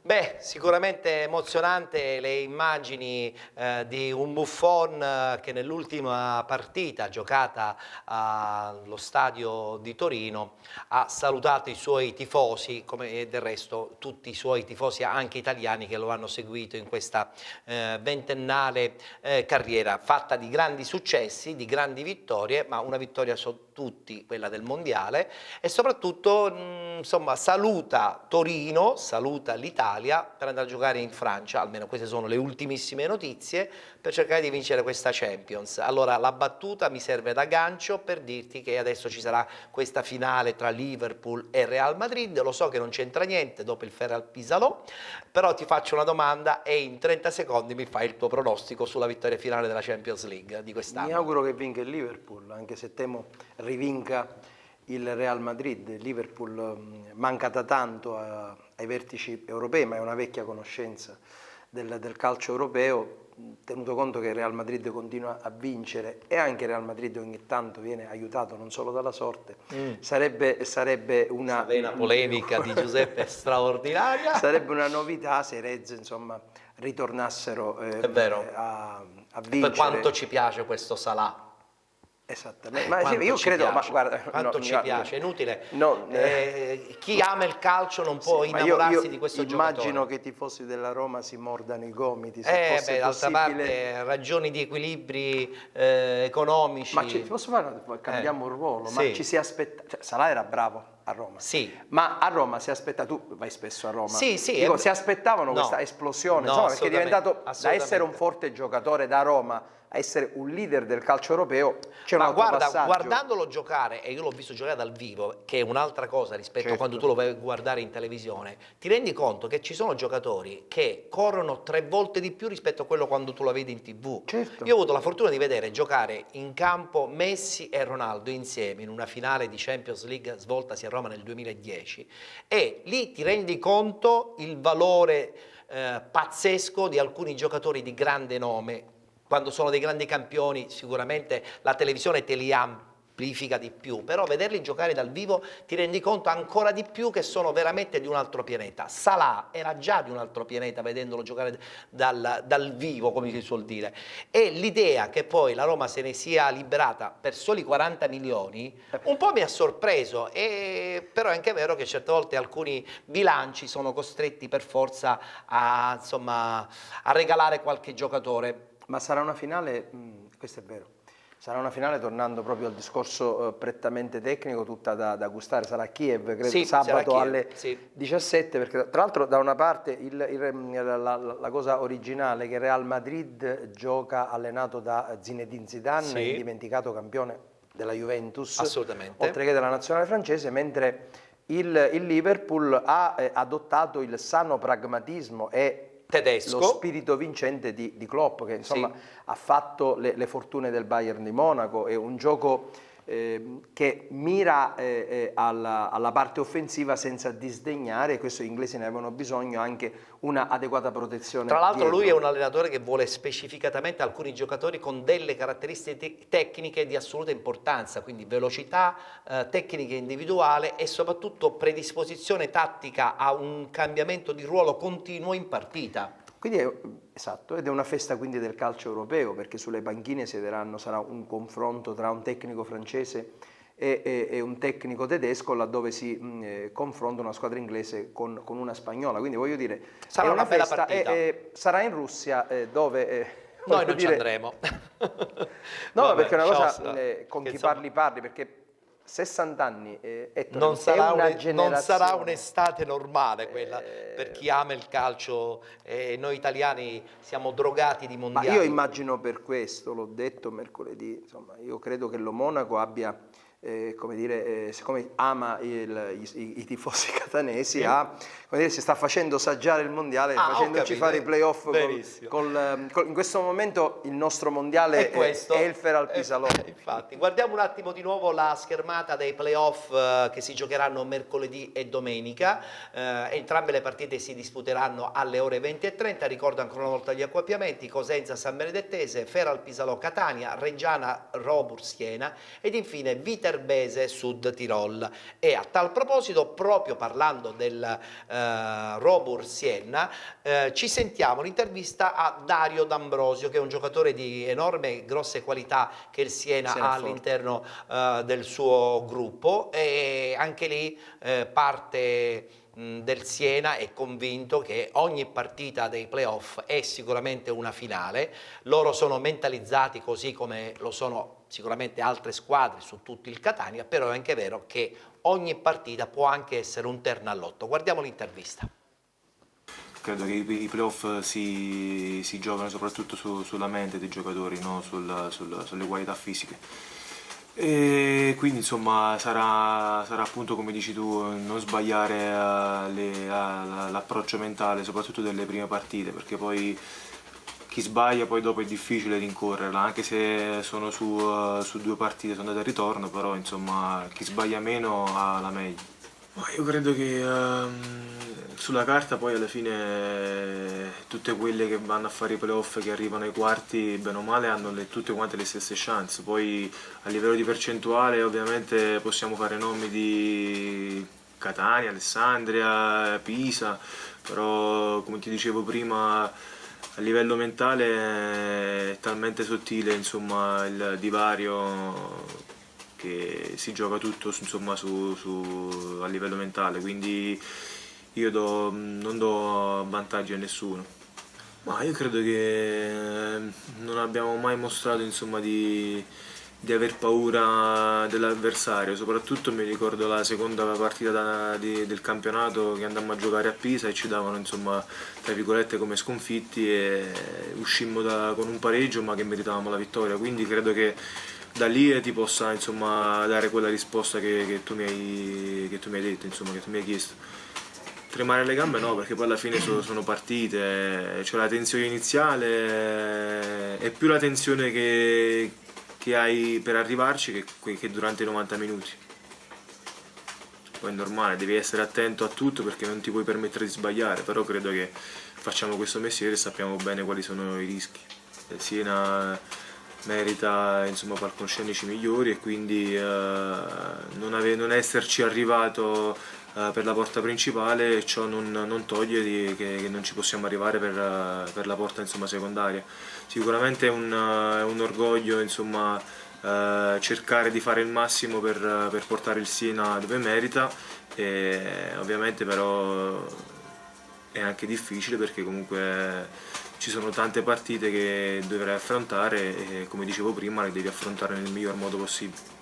Speaker 3: Beh, sicuramente emozionante le immagini di un Buffon che nell'ultima partita giocata allo stadio di Torino ha salutato i suoi tifosi, come del resto tutti i suoi tifosi anche italiani che lo hanno seguito in questa ventennale carriera fatta di grandi successi, di grandi vittorie, ma una vittoria su tutti, quella del mondiale, e soprattutto insomma saluta Torino, saluta l'Italia per andare a giocare in Francia, almeno queste sono le ultimissime notizie, per cercare di vincere questa Champions. Allora la battuta mi serve da gancio per dirti che adesso ci sarà questa finale tra Liverpool e Real Madrid, lo so che non c'entra niente dopo il Ferral Pisalò, però ti faccio una domanda e in 30 secondi mi fai il tuo pronostico sulla vittoria finale della Champions League di quest'anno.
Speaker 4: Mi auguro che vinca il Liverpool, anche se temo rivinca il Real Madrid. Il Liverpool manca da tanto ai vertici europei, ma è una vecchia conoscenza del calcio europeo, tenuto conto che il Real Madrid continua a vincere e anche il Real Madrid ogni tanto viene aiutato non solo dalla sorte. Sarebbe una
Speaker 3: vena polemica di Giuseppe straordinaria.
Speaker 4: Sarebbe una novità se i Reds insomma ritornassero
Speaker 3: È vero.
Speaker 4: a vincere.
Speaker 3: Per quanto ci piace questo Salah.
Speaker 4: Esattamente, ma io credo, ma guarda,
Speaker 3: quanto ci piace, è inutile.
Speaker 4: No,
Speaker 3: chi ama il calcio non può innamorarsi di questo giocatore.
Speaker 4: Immagino che i tifosi della Roma si mordano i gomiti, se fosse
Speaker 3: d'altra
Speaker 4: possibile.
Speaker 3: parte ragioni di equilibri economici.
Speaker 4: Ma ti posso fare, cambiamo il ruolo, ma
Speaker 3: sì.
Speaker 4: ci si aspetta, cioè, Salah era bravo a Roma.
Speaker 3: Sì.
Speaker 4: Ma a Roma si aspetta, tu vai spesso a Roma.
Speaker 3: Sì,
Speaker 4: Dico, si aspettavano
Speaker 3: no.
Speaker 4: questa esplosione,
Speaker 3: No,
Speaker 4: insomma, perché è diventato da
Speaker 3: assolutamente.
Speaker 4: essere un forte giocatore da Roma a essere un leader del calcio europeo, c'è un
Speaker 3: Ma
Speaker 4: altro
Speaker 3: guarda,
Speaker 4: passaggio.
Speaker 3: guardandolo giocare, e io l'ho visto giocare dal vivo, che è un'altra cosa rispetto a quando tu lo vai a guardare in televisione, ti rendi conto che ci sono giocatori che corrono 3 volte di più rispetto a quello quando tu lo vedi in TV.
Speaker 4: Certo.
Speaker 3: Io ho avuto la fortuna di vedere giocare in campo Messi e Ronaldo insieme in una finale di Champions League svoltasi a Roma nel 2010 e lì ti rendi conto il valore pazzesco di alcuni giocatori di grande nome. Quando sono dei grandi campioni sicuramente la televisione te li amplifica di più, però vederli giocare dal vivo ti rendi conto ancora di più che sono veramente di un altro pianeta. Salah era già di un altro pianeta vedendolo giocare dal vivo, come si suol dire, e l'idea che poi la Roma se ne sia liberata per soli 40 milioni un po' mi ha sorpreso, però è anche vero che certe volte alcuni bilanci sono costretti per forza a regalare qualche giocatore.
Speaker 4: Ma sarà una finale, questo è vero, sarà una finale, tornando proprio al discorso prettamente tecnico, tutta da gustare, sarà a Kiev, credo,
Speaker 3: sì,
Speaker 4: sabato
Speaker 3: Kiev,
Speaker 4: alle 17, perché tra l'altro da una parte la cosa originale è che il Real Madrid gioca allenato da Zinedine Zidane, indimenticato campione della Juventus,
Speaker 3: assolutamente,
Speaker 4: oltre che della nazionale francese, mentre il Liverpool ha adottato il sano pragmatismo e
Speaker 3: tedesco,
Speaker 4: lo spirito vincente di Klopp, che insomma ha fatto le fortune del Bayern di Monaco. È un gioco che mira alla parte offensiva senza disdegnare, e questo gli inglesi ne avevano bisogno, anche una adeguata protezione.
Speaker 3: Tra l'altro
Speaker 4: dietro.
Speaker 3: lui è un allenatore che vuole specificatamente alcuni giocatori con delle caratteristiche tecniche di assoluta importanza, quindi velocità, tecnica individuale e soprattutto predisposizione tattica a un cambiamento di ruolo continuo in partita.
Speaker 4: Quindi esatto, ed è una festa quindi del calcio europeo, perché sulle panchine sarà un confronto tra un tecnico francese e un tecnico tedesco, laddove si confronta una squadra inglese con una spagnola, quindi voglio dire,
Speaker 3: sarà
Speaker 4: è una
Speaker 3: bella
Speaker 4: festa,
Speaker 3: partita.
Speaker 4: Sarà in Russia, dove
Speaker 3: noi non ci andremo.
Speaker 4: No,
Speaker 3: Vabbè,
Speaker 4: perché è una cosa
Speaker 3: cosa
Speaker 4: con chi
Speaker 3: insomma...
Speaker 4: parli, perché 60 anni,
Speaker 3: Non
Speaker 4: è
Speaker 3: sarà,
Speaker 4: una
Speaker 3: non
Speaker 4: generazione.
Speaker 3: sarà un'estate normale quella per chi ama il calcio, e noi italiani siamo drogati di
Speaker 4: Ma
Speaker 3: mondiali.
Speaker 4: io immagino, per questo, l'ho detto mercoledì, insomma, io credo che lo Monaco abbia, come dire, siccome ama i tifosi catanesi, come dire, si sta facendo saggiare il mondiale, facendoci fare i playoff in questo momento il nostro mondiale è il Feral Pisalò.
Speaker 3: Infatti, guardiamo un attimo di nuovo la schermata dei playoff che si giocheranno mercoledì e domenica. Entrambe le partite si disputeranno alle ore 20:30. Ricordo ancora una volta gli accoppiamenti: Cosenza San Benedettese, Feral Pisalò Catania, Reggiana Robur Siena ed infine Viterbese Sud Tirol. E a tal proposito, proprio parlando del Robur Siena, ci sentiamo l'intervista a Dario D'Ambrosio, che è un giocatore di enorme, grosse qualità che il Siena ha all'interno del suo gruppo, e anche lì parte del Siena è convinto che ogni partita dei playoff è sicuramente una finale. Loro sono mentalizzati così come lo sono sicuramente altre squadre su tutto il Catania, però è anche vero che ogni partita può anche essere un terno all'otto. Guardiamo l'intervista.
Speaker 10: Credo che i playoff si giocano soprattutto sulla mente dei giocatori, no? Sulle qualità fisiche. E quindi insomma sarà appunto, come dici tu, non sbagliare l'approccio mentale, soprattutto delle prime partite, perché poi chi sbaglia poi dopo è difficile rincorrerla, anche se sono su 2 partite, sono andate e ritorno, però insomma chi sbaglia meno ha la meglio. Io credo che sulla carta poi alla fine tutte quelle che vanno a fare i playoff, che arrivano ai quarti, bene o male hanno tutte quante le stesse chance. Poi a livello di percentuale ovviamente possiamo fare nomi di Catania, Alessandria, Pisa, però come ti dicevo prima a livello mentale è talmente sottile, insomma, il divario, che si gioca tutto insomma, a livello mentale, quindi io non do vantaggi a nessuno. Ma io credo che non abbiamo mai mostrato insomma, di aver paura dell'avversario, soprattutto mi ricordo la seconda partita del campionato che andammo a giocare a Pisa e ci davano insomma, tra virgolette come sconfitti, e uscimmo con un pareggio ma che meritavamo la vittoria, quindi credo che da lì ti possa insomma, dare quella risposta che tu mi hai detto, insomma, che tu mi hai chiesto. Tremare le gambe no, perché poi alla fine sono partite, c'è la tensione iniziale, è più la tensione che hai per arrivarci che durante i 90 minuti. Poi è normale, devi essere attento a tutto perché non ti puoi permettere di sbagliare, però credo che facciamo questo mestiere e sappiamo bene quali sono i rischi. Siena merita insomma palcoscenici migliori e quindi non esserci arrivato per la porta principale, ciò non toglie che non ci possiamo arrivare per la porta insomma, secondaria. Sicuramente è un orgoglio insomma, cercare di fare il massimo per portare il Siena dove merita, e ovviamente però è anche difficile perché comunque ci sono tante partite che dovrai affrontare e come dicevo prima le devi affrontare nel miglior modo possibile.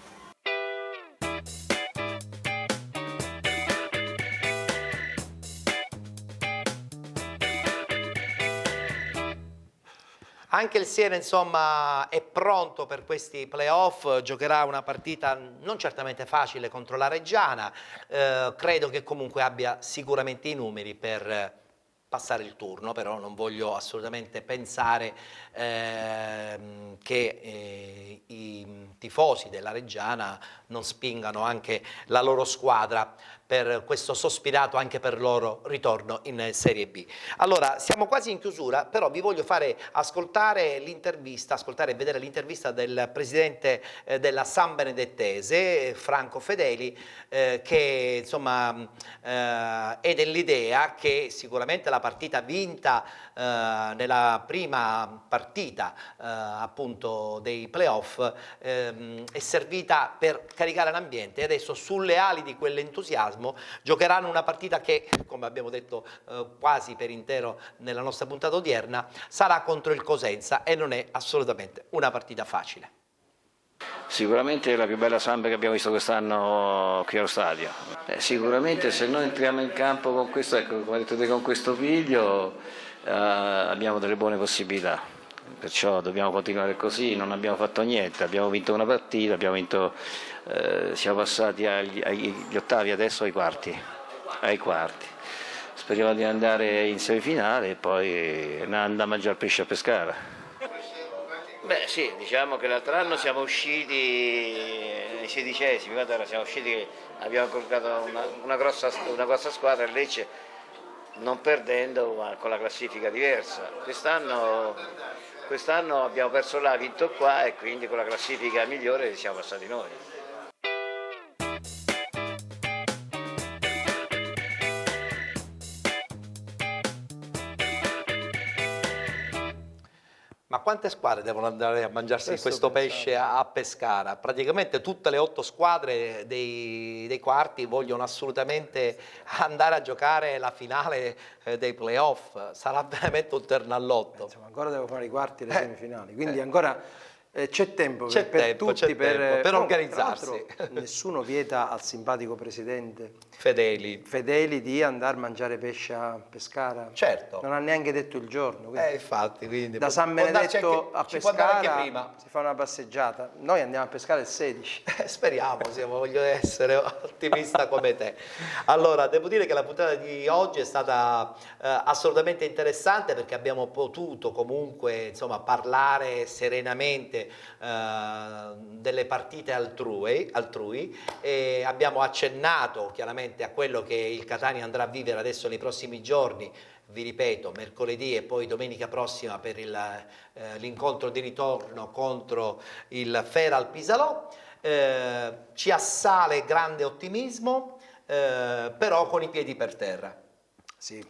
Speaker 3: Anche il Siena insomma è pronto per questi playoff, giocherà una partita non certamente facile contro la Reggiana, credo che comunque abbia sicuramente i numeri per passare il turno, però non voglio assolutamente pensare che i tifosi della Reggiana non spingano anche la loro squadra per questo sospirato anche per loro ritorno in Serie B. Allora, siamo quasi in chiusura, però vi voglio fare ascoltare e vedere l'intervista del presidente della San Benedettese, Franco Fedeli, che insomma è dell'idea che sicuramente la partita vinta nella prima partita appunto dei playoff è servita per caricare l'ambiente, e adesso sulle ali di quell'entusiasmo giocheranno una partita che, come abbiamo detto quasi per intero nella nostra puntata odierna, sarà contro il Cosenza, e non è assolutamente una partita facile.
Speaker 11: Sicuramente è la più bella samba che abbiamo visto quest'anno qui allo stadio. Sicuramente se noi entriamo in campo con questo, ecco, come hai detto te, con questo piglio, abbiamo delle buone possibilità. Perciò dobbiamo continuare così, non abbiamo fatto niente, abbiamo vinto una partita, siamo passati agli ottavi, adesso ai quarti. Speriamo di andare in semifinale e poi andare a mangiare pesce a Pescara. Beh sì, diciamo che l'altro anno siamo usciti ai 16esimi, guarda, siamo usciti che abbiamo incontrato una grossa squadra, il Lecce, non perdendo ma con la classifica diversa. Quest'anno abbiamo perso là, vinto qua e quindi con la classifica migliore siamo passati noi.
Speaker 3: Ma quante squadre devono andare a mangiarsi questo pesce a Pescara? Praticamente tutte le 8 squadre dei quarti vogliono assolutamente andare a giocare la finale dei playoff. Sarà veramente un ternallotto.
Speaker 4: Insomma, ancora devo fare i quarti e le semifinali, quindi ancora c'è tempo per tutti
Speaker 3: per organizzarsi.
Speaker 4: Nessuno vieta al simpatico presidente
Speaker 3: Fedeli
Speaker 4: di andare a mangiare pesce a Pescara.
Speaker 3: Certo.
Speaker 4: Non ha neanche detto il giorno.
Speaker 3: Infatti, quindi
Speaker 4: da San Benedetto a Pescara
Speaker 3: prima.
Speaker 4: si fa una passeggiata. Noi andiamo a pescare il 16.
Speaker 3: Speriamo, voglio essere ottimista come te. Allora, devo dire che la puntata di oggi è stata assolutamente interessante perché abbiamo potuto comunque parlare serenamente delle partite altrui e abbiamo accennato chiaramente a quello che il Catania andrà a vivere adesso nei prossimi giorni. Vi ripeto, mercoledì e poi domenica prossima per l'incontro di ritorno contro il Feral Pisalò. Ci assale grande ottimismo, però con i piedi per terra.
Speaker 4: Sì.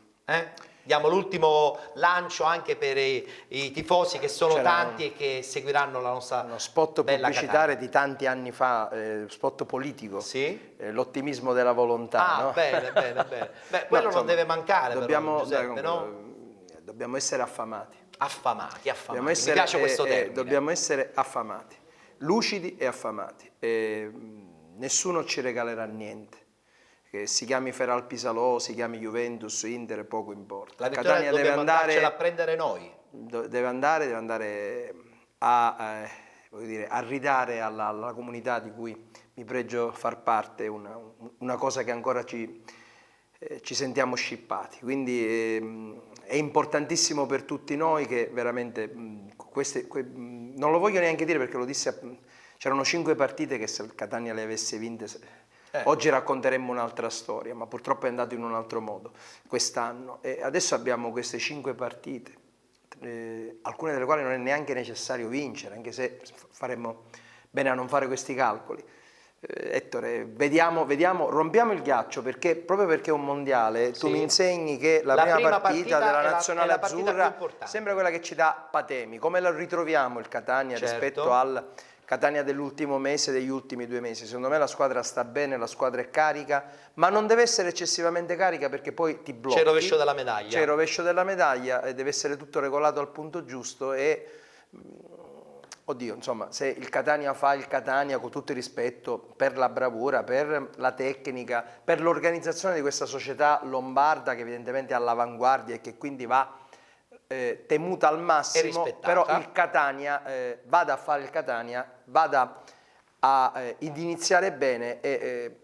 Speaker 3: Diamo l'ultimo lancio anche per i tifosi che sono tanti e che seguiranno la nostra
Speaker 4: uno spot
Speaker 3: bella
Speaker 4: pubblicitario
Speaker 3: Catania.
Speaker 4: di tanti anni fa, spot politico,
Speaker 3: sì?
Speaker 4: L'ottimismo della volontà. No?
Speaker 3: Bene. Beh, quello non deve mancare,
Speaker 4: dobbiamo,
Speaker 3: però, Giuseppe, no?
Speaker 4: Dobbiamo essere affamati.
Speaker 3: Affamati. Mi piace questo termine.
Speaker 4: Dobbiamo essere affamati, lucidi e affamati. Nessuno ci regalerà niente. Che si chiami Feral Pisalò, si chiami Juventus, Inter, poco importa.
Speaker 3: La vittoria dobbiamo andarcela a prendere noi.
Speaker 4: Deve andare a ridare alla comunità di cui mi pregio far parte una cosa che ancora ci sentiamo scippati. Quindi è importantissimo per tutti noi che veramente non lo voglio neanche dire perché lo disse, c'erano 5 partite che se il Catania le avesse vinte oggi racconteremmo un'altra storia, ma purtroppo è andato in un altro modo quest'anno. E adesso abbiamo queste 5 partite, alcune delle quali non è neanche necessario vincere, anche se faremmo bene a non fare questi calcoli. Ettore, vediamo, rompiamo il ghiaccio, perché proprio perché è un mondiale, tu mi insegni che la prima partita della nazionale azzurra sembra quella che ci dà patemi. Come lo ritroviamo il Catania rispetto al Catania dell'ultimo mese, degli ultimi 2 mesi? Secondo me la squadra sta bene, la squadra è carica, ma non deve essere eccessivamente carica perché poi ti blocchi.
Speaker 3: C'è il rovescio della medaglia.
Speaker 4: C'è il rovescio della medaglia e deve essere tutto regolato al punto giusto e... Oddio, insomma, se il Catania fa il Catania, con tutto il rispetto per la bravura, per la tecnica, per l'organizzazione di questa società lombarda che evidentemente è all'avanguardia e che quindi va temuta al massimo, però il Catania vada a fare il Catania, vada ad iniziare bene e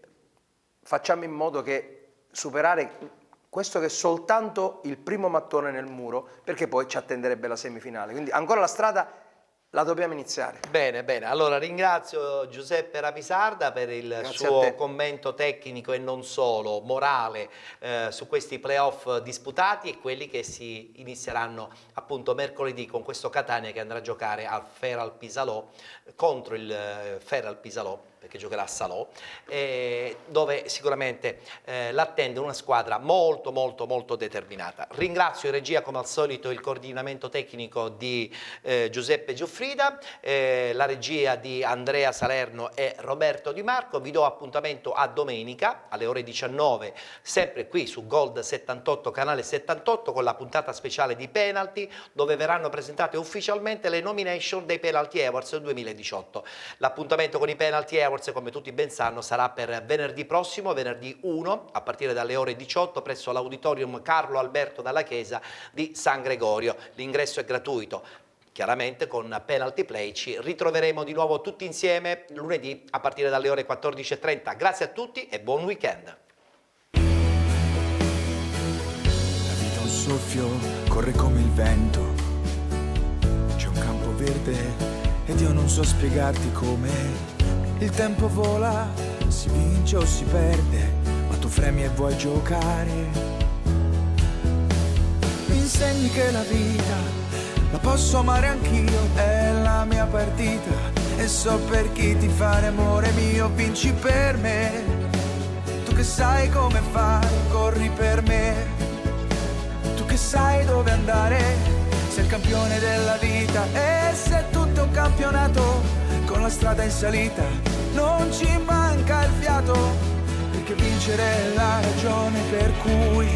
Speaker 4: facciamo in modo che superare questo che è soltanto il primo mattone nel muro, perché poi ci attenderebbe la semifinale, quindi ancora la strada la dobbiamo iniziare.
Speaker 3: Bene, allora ringrazio Giuseppe Rapisarda per il suo commento tecnico e non solo, morale, su questi playoff disputati e quelli che si inizieranno appunto mercoledì con questo Catania che andrà a giocare al Feral Pisalò contro il Feral Pisalò perché giocherà a Salò, dove sicuramente l'attende una squadra molto determinata. Ringrazio in regia come al solito il coordinamento tecnico di Giuseppe Giuffrida, la regia di Andrea Salerno e Roberto Di Marco. Vi do appuntamento a domenica alle ore 19, sempre qui su Gold 78, canale 78, con la puntata speciale di Penalty, dove verranno presentate ufficialmente le nomination dei Penalty Awards 2018. L'appuntamento con i Penalty Awards, come tutti ben sanno, sarà per venerdì prossimo, venerdì 1, a partire dalle ore 18, presso l'Auditorium Carlo Alberto Dalla Chiesa di San Gregorio. L'ingresso è gratuito. Chiaramente con Penalty Play ci ritroveremo di nuovo tutti insieme lunedì a partire dalle ore 14:30. Grazie a tutti e buon weekend.
Speaker 12: La vita è un soffio, corre come il vento. C'è un campo verde ed io non so spiegarti come. Il tempo vola, si vince o si perde, ma tu fremi e vuoi giocare. Mi insegni che la vita la posso amare anch'io, è la mia partita e so per chi ti fare amore mio. Vinci per me, tu che sai come fare, corri per me, tu che sai dove andare, sei il campione della vita. E se tutto è un campionato con la strada in salita, non ci manca il fiato, perché vincere è la ragione per cui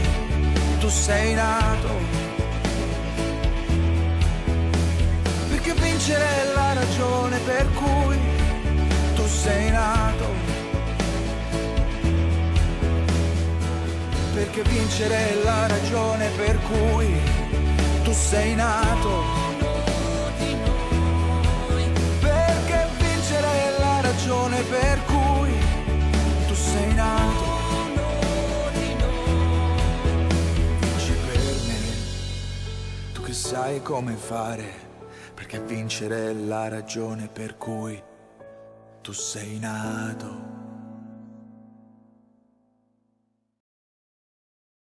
Speaker 12: tu sei nato. Perché vincere è la ragione per cui tu sei nato. Perché vincere è la ragione per cui tu sei nato. Ragione per cui tu sei nato. Vinci per me, tu che sai come fare, perché vincere è la ragione per cui tu sei nato.